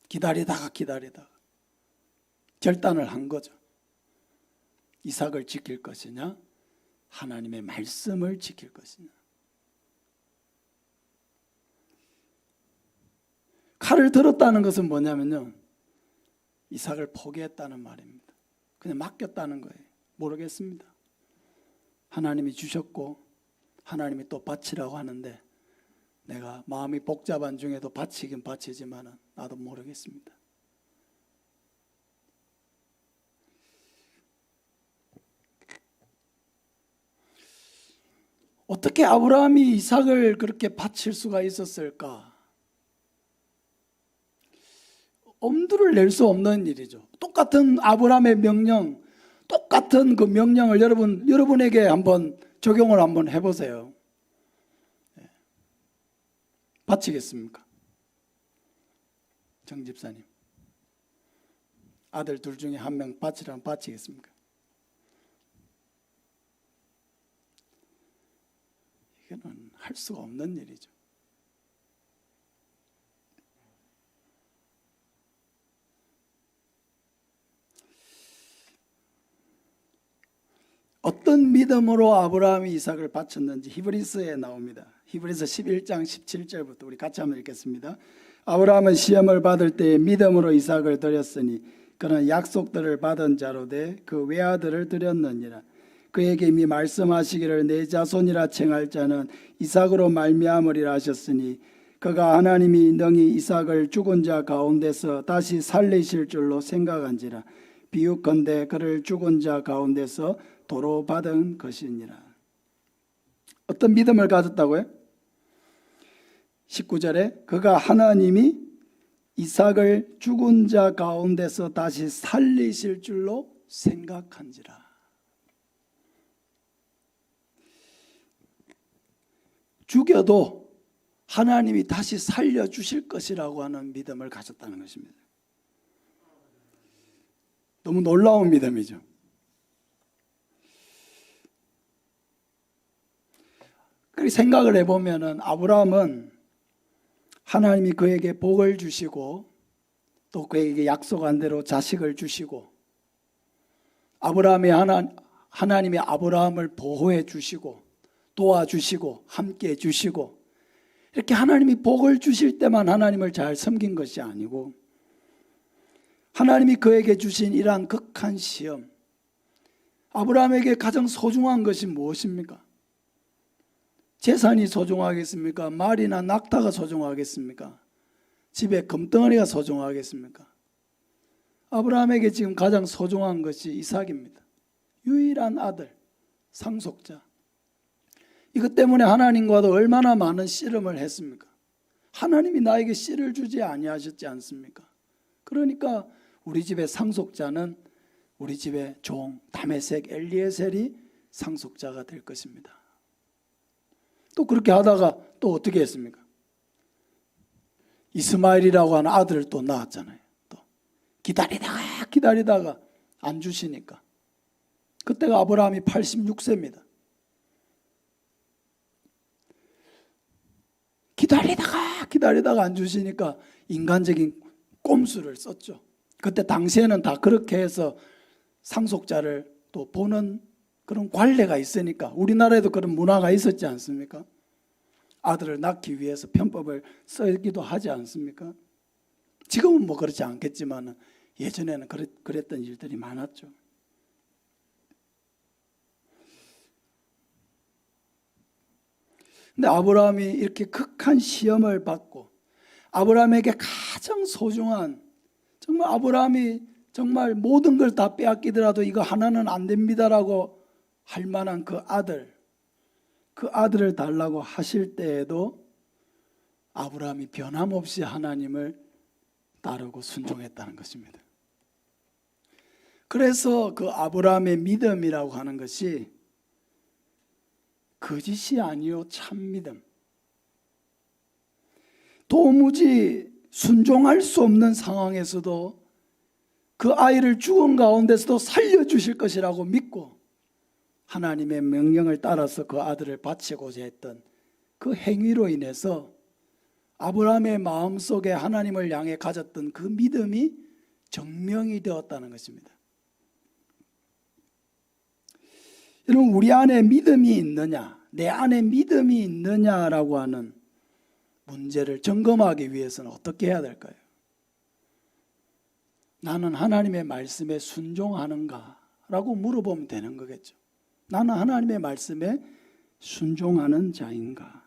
Speaker 1: 기다리다가 결단을 한 거죠. 이삭을 지킬 것이냐, 하나님의 말씀을 지킬 것이냐. 칼을 들었다는 것은 뭐냐면요, 이삭을 포기했다는 말입니다. 그냥 맡겼다는 거예요. 모르겠습니다. 하나님이 주셨고 하나님이 또 바치라고 하는데 내가 마음이 복잡한 중에도 바치긴 바치지만 나도 모르겠습니다. 어떻게 아브라함이 이삭을 그렇게 바칠 수가 있었을까? 엄두를 낼 수 없는 일이죠. 똑같은 아브라함의 명령, 똑같은 그 명령을 여러분에게 한번 적용을 한번 해보세요. 바치겠습니까? 정 집사님, 아들 둘 중에 한 명 바치라면 바치겠습니까? 이거는 할 수가 없는 일이죠. 어떤 믿음으로 아브라함이 이삭을 바쳤는지 히브리서에 나옵니다. 히브리서 11장 17절부터 우리 같이 한번 읽겠습니다. 아브라함은 시험을 받을 때에 믿음으로 이삭을 드렸으니 그는 약속들을 받은 자로 돼 그 외아들을 드렸느니라. 그에게 이미 말씀하시기를 내 자손이라 칭할 자는 이삭으로 말미암으리라 하셨으니 그가 하나님이 능히 이삭을 죽은 자 가운데서 다시 살리실 줄로 생각한지라. 비유컨대 그를 죽은 자 가운데서 도로 받은 것이니라. 어떤 믿음을 가졌다고요? 19절에 그가 하나님이 이삭을 죽은 자 가운데서 다시 살리실 줄로 생각한지라. 죽여도 하나님이 다시 살려주실 것이라고 하는 믿음을 가졌다는 것입니다. 너무 놀라운 믿음이죠. 그렇게 생각을 해보면 아브라함은 하나님이 그에게 복을 주시고 또 그에게 약속한 대로 자식을 주시고 하나님이 아브라함을 보호해 주시고 도와주시고 함께 주시고 이렇게 하나님이 복을 주실 때만 하나님을 잘 섬긴 것이 아니고 하나님이 그에게 주신 이러한 극한 시험, 아브라함에게 가장 소중한 것이 무엇입니까? 재산이 소중하겠습니까? 말이나 낙타가 소중하겠습니까? 집에 금덩어리가 소중하겠습니까? 아브라함에게 지금 가장 소중한 것이 이삭입니다. 유일한 아들, 상속자. 이것 때문에 하나님과도 얼마나 많은 씨름을 했습니까? 하나님이 나에게 씨를 주지 아니하셨지 않습니까? 그러니까 우리 집의 상속자는 우리 집의 종 다메섹 엘리에셀이 상속자가 될 것입니다. 또 그렇게 하다가 또 어떻게 했습니까? 이스마엘이라고 하는 아들을 또 낳았잖아요. 또 기다리다가 안 주시니까. 그때가 아브라함이 86세입니다. 기다리다가 안 주시니까 인간적인 꼼수를 썼죠. 그때 당시에는 다 그렇게 해서 상속자를 또 보는 그런 관례가 있으니까, 우리나라에도 그런 문화가 있었지 않습니까? 아들을 낳기 위해서 편법을 쓰기도 하지 않습니까? 지금은 뭐 그렇지 않겠지만 예전에는 그랬던 일들이 많았죠. 근데 아브라함이 이렇게 극한 시험을 받고, 아브라함에게 가장 소중한, 정말 아브라함이 정말 모든 걸 다 빼앗기더라도 이거 하나는 안 됩니다라고 할 만한 그 아들을 달라고 하실 때에도 아브라함이 변함없이 하나님을 따르고 순종했다는 것입니다. 그래서 그 아브라함의 믿음이라고 하는 것이 거짓이 아니요 참 믿음. 도무지 순종할 수 없는 상황에서도 그 아이를 죽은 가운데서도 살려주실 것이라고 믿고 하나님의 명령을 따라서 그 아들을 바치고자 했던 그 행위로 인해서 아브라함의 마음속에 하나님을 향해 가졌던 그 믿음이 증명이 되었다는 것입니다. 여러분, 우리 안에 믿음이 있느냐, 내 안에 믿음이 있느냐라고 하는 문제를 점검하기 위해서는 어떻게 해야 될까요? 나는 하나님의 말씀에 순종하는가라고 물어보면 되는 거겠죠. 나는 하나님의 말씀에 순종하는 자인가?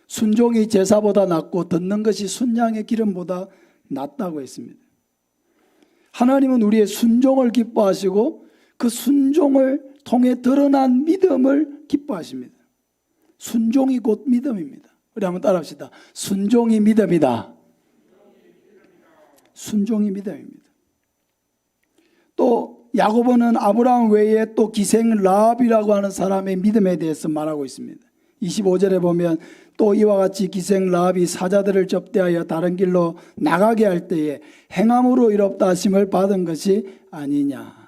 Speaker 1: 순종이 제사보다 낫고 듣는 것이 순양의 기름보다 낫다고 했습니다. 하나님은 우리의 순종을 기뻐하시고 그 순종을 통해 드러난 믿음을 기뻐하십니다. 순종이 곧 믿음입니다. 우리 한번 따라합시다. 순종이 믿음이다. 순종이 믿음입니다. 또 야고보는 아브라함 외에 또 기생 라합이라고 하는 사람의 믿음에 대해서 말하고 있습니다. 25절에 보면 또 이와 같이 기생 라합이 사자들을 접대하여 다른 길로 나가게 할 때에 행함으로 이롭다 하심을 받은 것이 아니냐.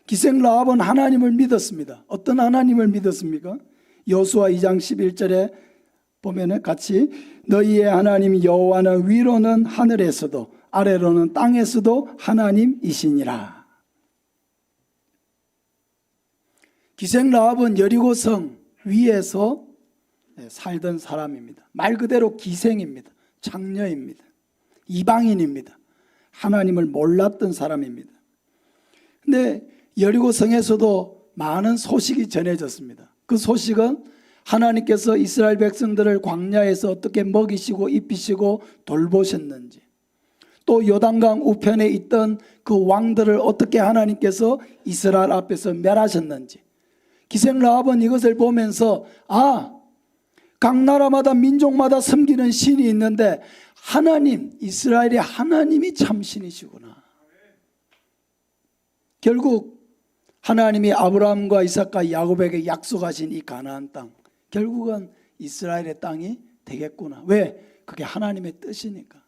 Speaker 1: 기생 라합은 하나님을 믿었습니다. 어떤 하나님을 믿었습니까? 여호수아 2장 11절에 보면은 같이 너희의 하나님 여호와는 위로는 하늘에서도 아래로는 땅에서도 하나님이시니라. 기생 라합은 여리고성 위에서 살던 사람입니다. 말 그대로 기생입니다. 창녀입니다. 이방인입니다. 하나님을 몰랐던 사람입니다. 근데 여리고성에서도 많은 소식이 전해졌습니다. 그 소식은 하나님께서 이스라엘 백성들을 광야에서 어떻게 먹이시고 입히시고 돌보셨는지, 또 요단강 우편에 있던 그 왕들을 어떻게 하나님께서 이스라엘 앞에서 멸하셨는지, 기생 라합은 이것을 보면서 각 나라마다 민족마다 섬기는 신이 있는데 하나님, 이스라엘의 하나님이 참 신이시구나. 결국 하나님이 아브라함과 이삭과 야곱에게 약속하신 이 가나안 땅, 결국은 이스라엘의 땅이 되겠구나. 왜? 그게 하나님의 뜻이니까.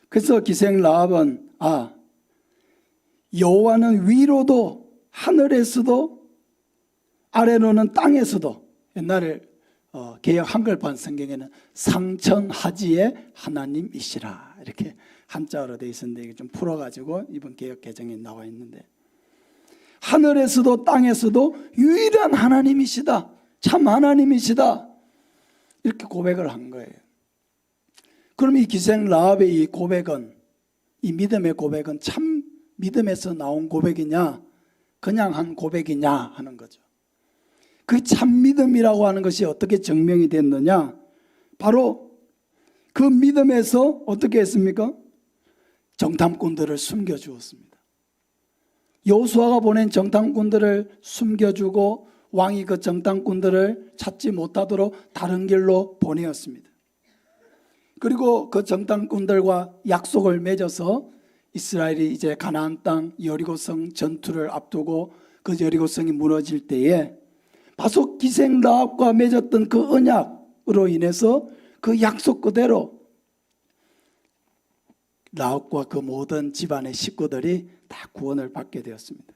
Speaker 1: 그래서 기생 라합은 여호와는 위로도 하늘에서도 아래로는 땅에서도, 옛날에 개역 한글판 성경에는 상천하지의 하나님이시라 이렇게 한자어로 되어 있었는데 이게 좀 풀어가지고 이번 개역 개정에 나와 있는데, 하늘에서도 땅에서도 유일한 하나님이시다, 참 하나님이시다, 이렇게 고백을 한 거예요. 그럼 이 기생 라합의 이 고백은, 이 믿음의 고백은 참 믿음에서 나온 고백이냐, 그냥 한 고백이냐 하는 거죠. 그 참 믿음이라고 하는 것이 어떻게 증명이 됐느냐, 바로 그 믿음에서 어떻게 했습니까? 정탐꾼들을 숨겨주었습니다. 여호수아가 보낸 정탐꾼들을 숨겨주고 왕이 그 정탐꾼들을 찾지 못하도록 다른 길로 보내었습니다. 그리고 그 정탐꾼들과 약속을 맺어서 이스라엘이 이제 가나안 땅 여리고성 전투를 앞두고 그 여리고성이 무너질 때에 다소 기생 라합과 맺었던 그 언약으로 인해서 그 약속 그대로 라합과 그 모든 집안의 식구들이 다 구원을 받게 되었습니다.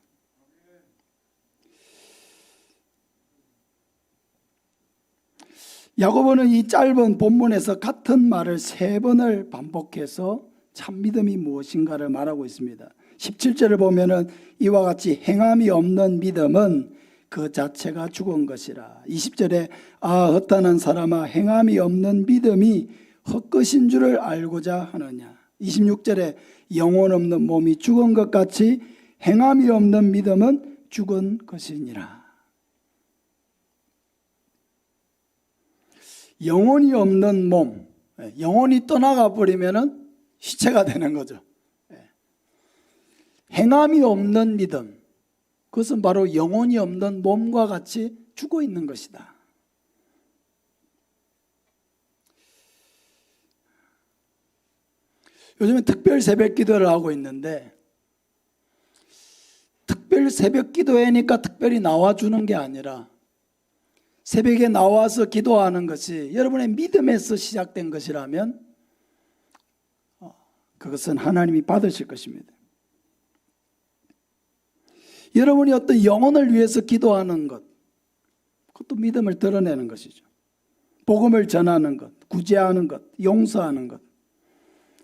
Speaker 1: 야고보는 이 짧은 본문에서 같은 말을 3번을 반복해서 참 믿음이 무엇인가를 말하고 있습니다. 17절을 보면은 이와 같이 행함이 없는 믿음은 그 자체가 죽은 것이라. 20절에 헛다는 사람아 행함이 없는 믿음이 헛것인 줄을 알고자 하느냐. 26절에 영혼 없는 몸이 죽은 것 같이 행함이 없는 믿음은 죽은 것이니라. 영혼이 없는 몸, 영혼이 떠나가 버리면은 시체가 되는 거죠. 행함이 없는 믿음, 그것은 바로 영혼이 없는 몸과 같이 죽어 있는 것이다. 요즘에 특별 새벽 기도를 하고 있는데, 특별 새벽 기도회니까 특별히 나와주는 게 아니라 새벽에 나와서 기도하는 것이 여러분의 믿음에서 시작된 것이라면 그것은 하나님이 받으실 것입니다. 여러분이 어떤 영혼을 위해서 기도하는 것, 그것도 믿음을 드러내는 것이죠. 복음을 전하는 것, 구제하는 것, 용서하는 것,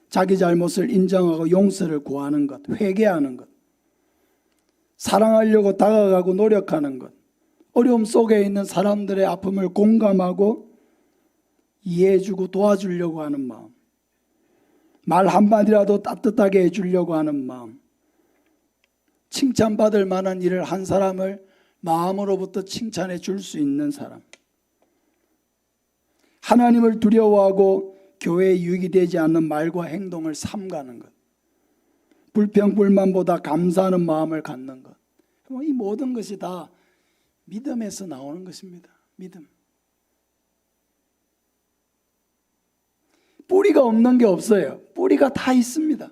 Speaker 1: 자기 잘못을 인정하고 용서를 구하는 것, 회개하는 것, 사랑하려고 다가가고 노력하는 것, 어려움 속에 있는 사람들의 아픔을 공감하고 이해해주고 도와주려고 하는 마음, 말 한마디라도 따뜻하게 해주려고 하는 마음, 칭찬받을 만한 일을 한 사람을 마음으로부터 칭찬해 줄 수 있는 사람, 하나님을 두려워하고 교회에 유익이 되지 않는 말과 행동을 삼가는 것, 불평불만보다 감사하는 마음을 갖는 것, 이 모든 것이 다 믿음에서 나오는 것입니다. 믿음. 뿌리가 없는 게 없어요. 뿌리가 다 있습니다.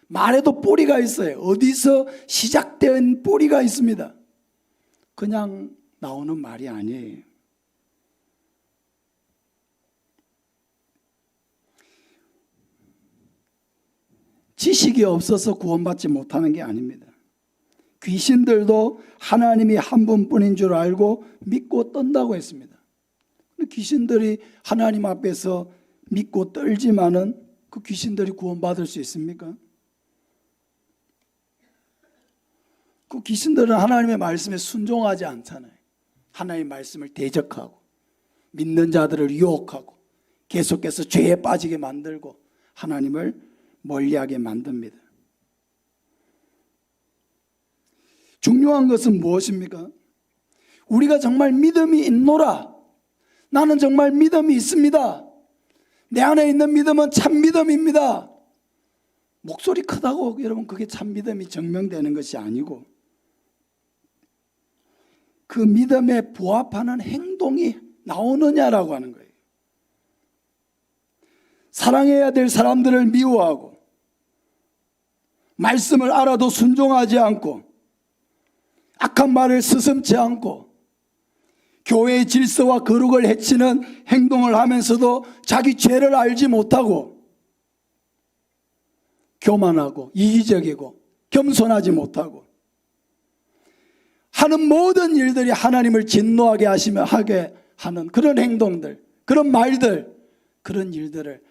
Speaker 1: 말에도 뿌리가 있어요. 어디서 시작된 뿌리가 있습니다. 그냥 나오는 말이 아니에요. 지식이 없어서 구원받지 못하는 게 아닙니다. 귀신들도 하나님이 한 분뿐인 줄 알고 믿고 떤다고 했습니다. 귀신들이 하나님 앞에서 믿고 떨지만은 그 귀신들이 구원받을 수 있습니까? 그 귀신들은 하나님의 말씀에 순종하지 않잖아요. 하나님의 말씀을 대적하고 믿는 자들을 유혹하고 계속해서 죄에 빠지게 만들고 하나님을 멀리하게 만듭니다. 중요한 것은 무엇입니까? 우리가 정말 믿음이 있노라. 나는 정말 믿음이 있습니다. 내 안에 있는 믿음은 참 믿음입니다. 목소리 크다고 여러분 그게 참 믿음이 증명되는 것이 아니고 그 믿음에 부합하는 행동이 나오느냐라고 하는 거예요. 사랑해야 될 사람들을 미워하고 말씀을 알아도 순종하지 않고 악한 말을 스슴지 않고 교회의 질서와 거룩을 해치는 행동을 하면서도 자기 죄를 알지 못하고 교만하고 이기적이고 겸손하지 못하고 하는 모든 일들이 하나님을 진노하게 하게 하는 그런 행동들, 그런 말들, 그런 일들을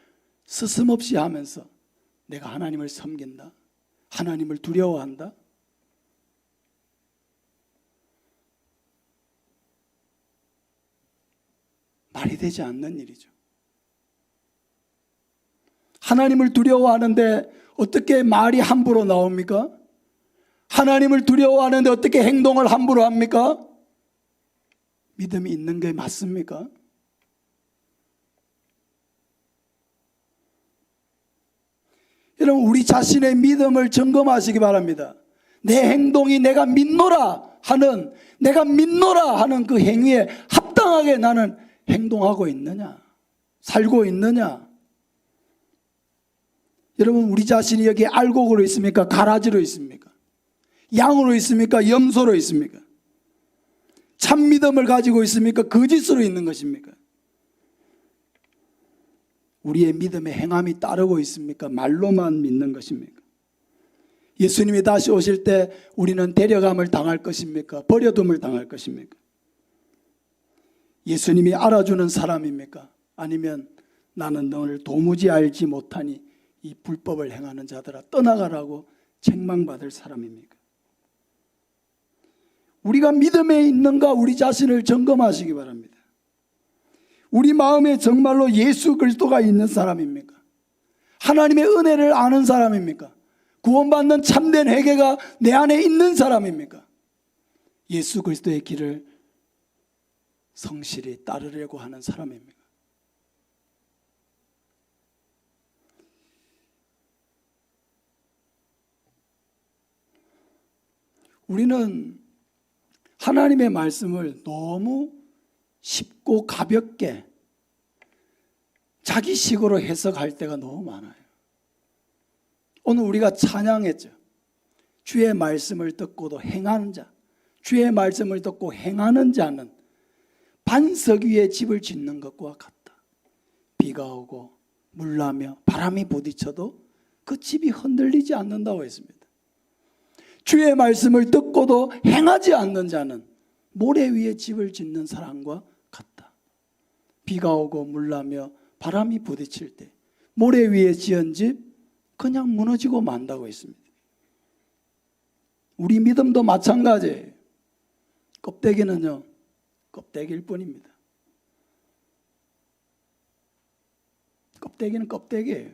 Speaker 1: 스스럼없이 하면서 내가 하나님을 섬긴다, 하나님을 두려워한다, 말이 되지 않는 일이죠. 하나님을 두려워하는데 어떻게 말이 함부로 나옵니까? 하나님을 두려워하는데 어떻게 행동을 함부로 합니까? 믿음이 있는 게 맞습니까? 여러분 우리 자신의 믿음을 점검하시기 바랍니다. 내 행동이 내가 믿노라 하는 그 행위에 합당하게 나는 행동하고 있느냐, 살고 있느냐. 여러분 우리 자신이 여기 알곡으로 있습니까? 가라지로 있습니까? 양으로 있습니까? 염소로 있습니까? 참 믿음을 가지고 있습니까? 거짓으로 있는 것입니까? 우리의 믿음에 행함이 따르고 있습니까? 말로만 믿는 것입니까? 예수님이 다시 오실 때 우리는 데려감을 당할 것입니까? 버려둠을 당할 것입니까? 예수님이 알아주는 사람입니까? 아니면 나는 너를 도무지 알지 못하니 이 불법을 행하는 자들아 떠나가라고 책망받을 사람입니까? 우리가 믿음에 있는가 우리 자신을 점검하시기 바랍니다. 우리 마음에 정말로 예수 그리스도가 있는 사람입니까? 하나님의 은혜를 아는 사람입니까? 구원받는 참된 회개가 내 안에 있는 사람입니까? 예수 그리스도의 길을 성실히 따르려고 하는 사람입니까? 우리는 하나님의 말씀을 너무 쉽고 가볍게 자기식으로 해석할 때가 너무 많아요. 오늘 우리가 찬양했죠. 주의 말씀을 듣고도 행하는 자, 주의 말씀을 듣고 행하는 자는 반석 위에 집을 짓는 것과 같다. 비가 오고 물나며 바람이 부딪혀도 그 집이 흔들리지 않는다고 했습니다. 주의 말씀을 듣고도 행하지 않는 자는 모래 위에 집을 짓는 사람과 같다. 비가 오고 물나며 바람이 부딪힐 때 모래 위에 지은 집 그냥 무너지고 만다고 했습니다. 우리 믿음도 마찬가지예요. 껍데기는요, 껍데기일 뿐입니다. 껍데기는 껍데기예요.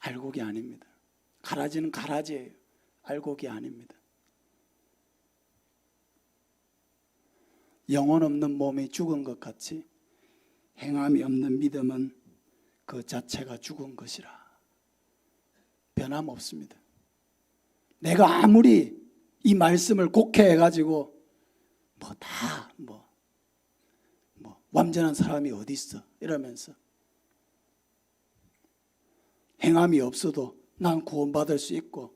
Speaker 1: 알곡이 아닙니다. 가라지는 가라지예요. 알곡이 아닙니다. 영혼 없는 몸이 죽은 것 같이 행함이 없는 믿음은 그 자체가 죽은 것이라. 변함없습니다. 내가 아무리 이 말씀을 곡해해가지고 완전한 사람이 어디 있어 이러면서 행함이 없어도 난 구원받을 수 있고,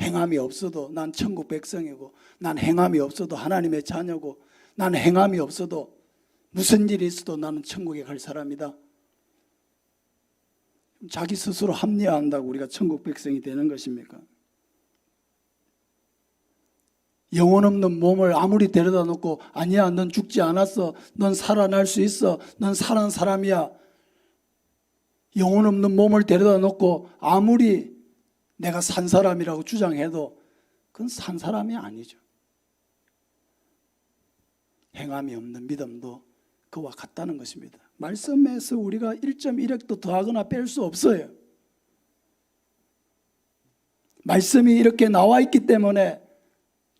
Speaker 1: 행함이 없어도 난 천국 백성이고, 난 행함이 없어도 하나님의 자녀고, 난 행함이 없어도 무슨 일이 있어도 나는 천국에 갈 사람이다. 자기 스스로 합리화한다고 우리가 천국 백성이 되는 것입니까? 영혼 없는 몸을 아무리 데려다 놓고 아니야 넌 죽지 않았어, 넌 살아날 수 있어, 넌 살아난 사람이야. 영혼 없는 몸을 데려다 놓고 아무리 내가 산 사람이라고 주장해도 그건 산 사람이 아니죠. 행함이 없는 믿음도 그와 같다는 것입니다. 말씀에서 우리가 1.1획도 더하거나 뺄 수 없어요. 말씀이 이렇게 나와 있기 때문에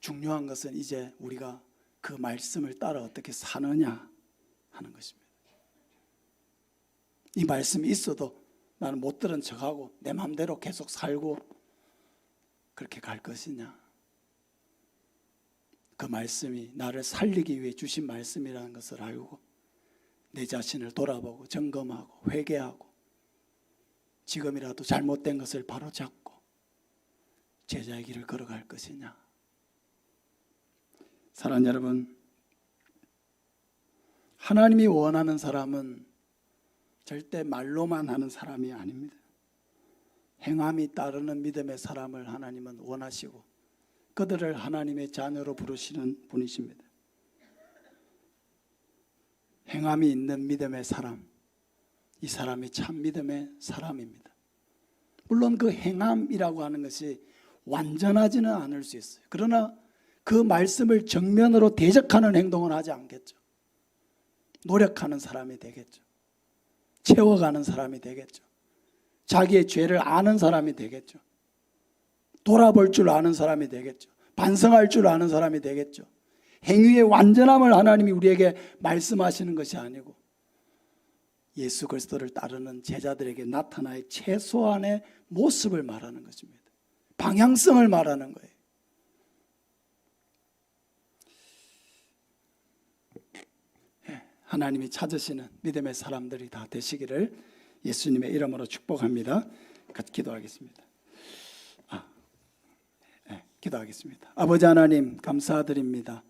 Speaker 1: 중요한 것은 이제 우리가 그 말씀을 따라 어떻게 사느냐 하는 것입니다. 이 말씀이 있어도 나는 못 들은 척하고 내 마음대로 계속 살고 그렇게 갈 것이냐. 그 말씀이 나를 살리기 위해 주신 말씀이라는 것을 알고 내 자신을 돌아보고 점검하고 회개하고 지금이라도 잘못된 것을 바로잡고 제자의 길을 걸어갈 것이냐. 사랑하는 여러분, 하나님이 원하는 사람은 절대 말로만 하는 사람이 아닙니다. 행함이 따르는 믿음의 사람을 하나님은 원하시고 그들을 하나님의 자녀로 부르시는 분이십니다. 행함이 있는 믿음의 사람, 이 사람이 참 믿음의 사람입니다. 물론 그 행함이라고 하는 것이 완전하지는 않을 수 있어요. 그러나 그 말씀을 정면으로 대적하는 행동은 하지 않겠죠. 노력하는 사람이 되겠죠. 채워가는 사람이 되겠죠. 자기의 죄를 아는 사람이 되겠죠. 돌아볼 줄 아는 사람이 되겠죠. 반성할 줄 아는 사람이 되겠죠. 행위의 완전함을 하나님이 우리에게 말씀하시는 것이 아니고 예수 그리스도를 따르는 제자들에게 나타나의 최소한의 모습을 말하는 것입니다. 방향성을 말하는 거예요. 하나님이 찾으시는 믿음의 사람들이 다 되시기를 예수님의 이름으로 축복합니다. 같이 기도하겠습니다. 기도하겠습니다. 아버지 하나님 감사드립니다.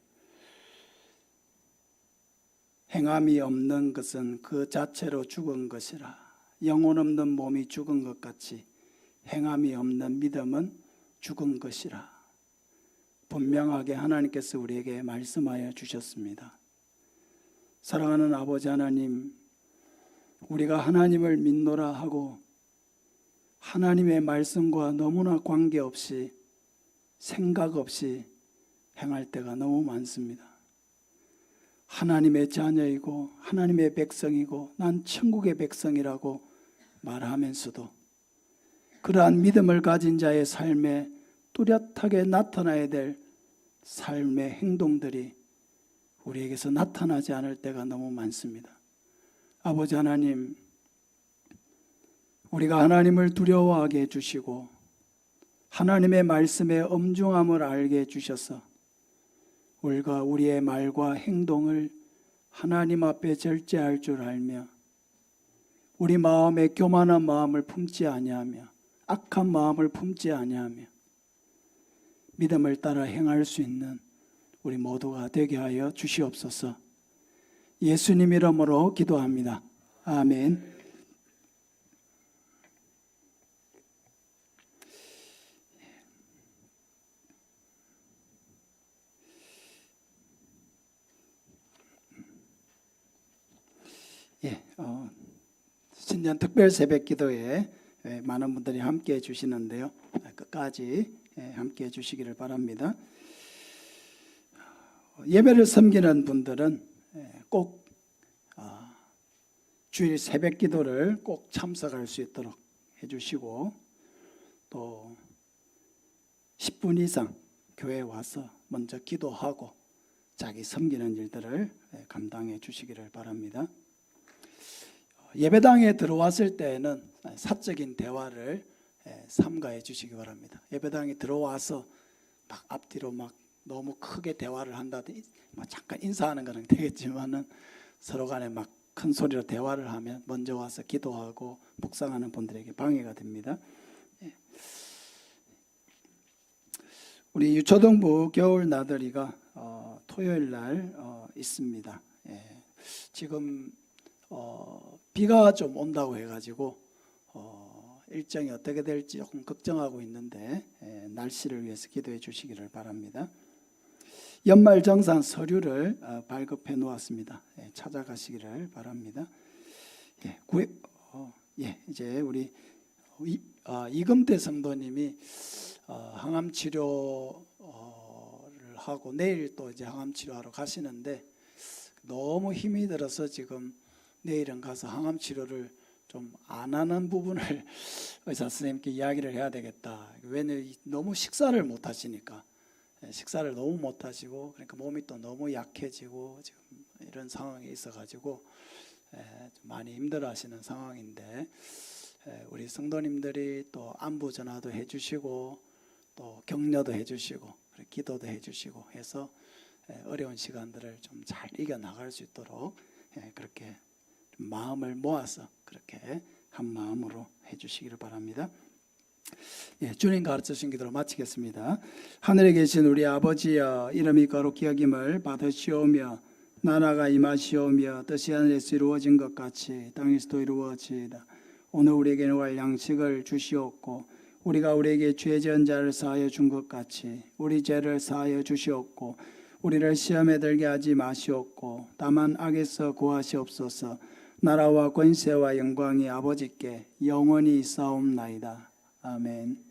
Speaker 1: 행함이 없는 것은 그 자체로 죽은 것이라. 영혼 없는 몸이 죽은 것 같이 행함이 없는 믿음은 죽은 것이라. 분명하게 하나님께서 우리에게 말씀하여 주셨습니다. 사랑하는 아버지 하나님, 우리가 하나님을 믿노라 하고 하나님의 말씀과 너무나 관계없이 생각 없이 행할 때가 너무 많습니다. 하나님의 자녀이고 하나님의 백성이고 난 천국의 백성이라고 말하면서도 그러한 믿음을 가진 자의 삶에 뚜렷하게 나타나야 될 삶의 행동들이 우리에게서 나타나지 않을 때가 너무 많습니다. 아버지 하나님, 우리가 하나님을 두려워하게 해주시고 하나님의 말씀의 엄중함을 알게 해주셔서 우리가 우리의 말과 행동을 하나님 앞에 절제할 줄 알며 우리 마음에 교만한 마음을 품지 아니하며 악한 마음을 품지 아니하며 믿음을 따라 행할 수 있는 우리 모두가 되게 하여 주시옵소서. 예수님 이름으로 기도합니다. 아멘. 신년 특별 새벽 기도에 많은 분들이 함께 해 주시는데요. 끝까지 함께 해 주시기를 바랍니다. 예배를 섬기는 분들은 꼭 주일 새벽 기도를 꼭 참석할 수 있도록 해 주시고 또 10분 이상 교회에 와서 먼저 기도하고 자기 섬기는 일들을 감당해 주시기를 바랍니다. 예배당에 들어왔을 때에는 사적인 대화를 삼가해 주시기 바랍니다. 예배당에 들어와서 막 앞뒤로 막 너무 크게 대화를 한다든지 잠깐 인사하는 거는 되겠지만은 서로 간에 막 큰 소리로 대화를 하면 먼저 와서 기도하고 묵상하는 분들에게 방해가 됩니다. 우리 유초등부 겨울 나들이가 토요일 날 있습니다. 지금 비가 좀 온다고 해가지고 일정이 어떻게 될지 조금 걱정하고 있는데 날씨를 위해서 기도해 주시기를 바랍니다. 연말정산 서류를 발급해 놓았습니다. 찾아가시기를 바랍니다. 이제 우리 이금태 성도님이 항암 치료를 하고 내일 또 이제 항암 치료하러 가시는데 너무 힘이 들어서 지금 내일은 가서 항암 치료를 좀 안 하는 부분을 의사 선생님께 이야기를 해야 되겠다. 왜냐면 너무 식사를 못 하시니까 식사를 너무 못 하시고 그러니까 몸이 또 너무 약해지고 지금 이런 상황에 있어가지고 좀 많이 힘들어하시는 상황인데 우리 성도님들이 또 안부 전화도 해주시고 또 격려도 해주시고 기도도 해주시고 해서 어려운 시간들을 좀 잘 이겨나갈 수 있도록 그렇게 마음을 모아서 그렇게 한 마음으로 해주시기를 바랍니다. 주님 가르쳐주신 기도로 마치겠습니다. 하늘에 계신 우리 아버지여, 이름이 거룩히 여김을 받으시오며 나라가 임하시오며 뜻이 하늘에서 이루어진 것 같이 땅에서도 이루어지이다. 오늘 우리에게 구할 양식을 주시옵고 우리가 우리에게 죄 지은 자를 사하여 준 것 같이 우리 죄를 사하여 주시옵고 우리를 시험에 들게 하지 마시옵고 다만 악에서 구하시옵소서. 나라와 권세와 영광이 아버지께 영원히 있사옵나이다. 아멘.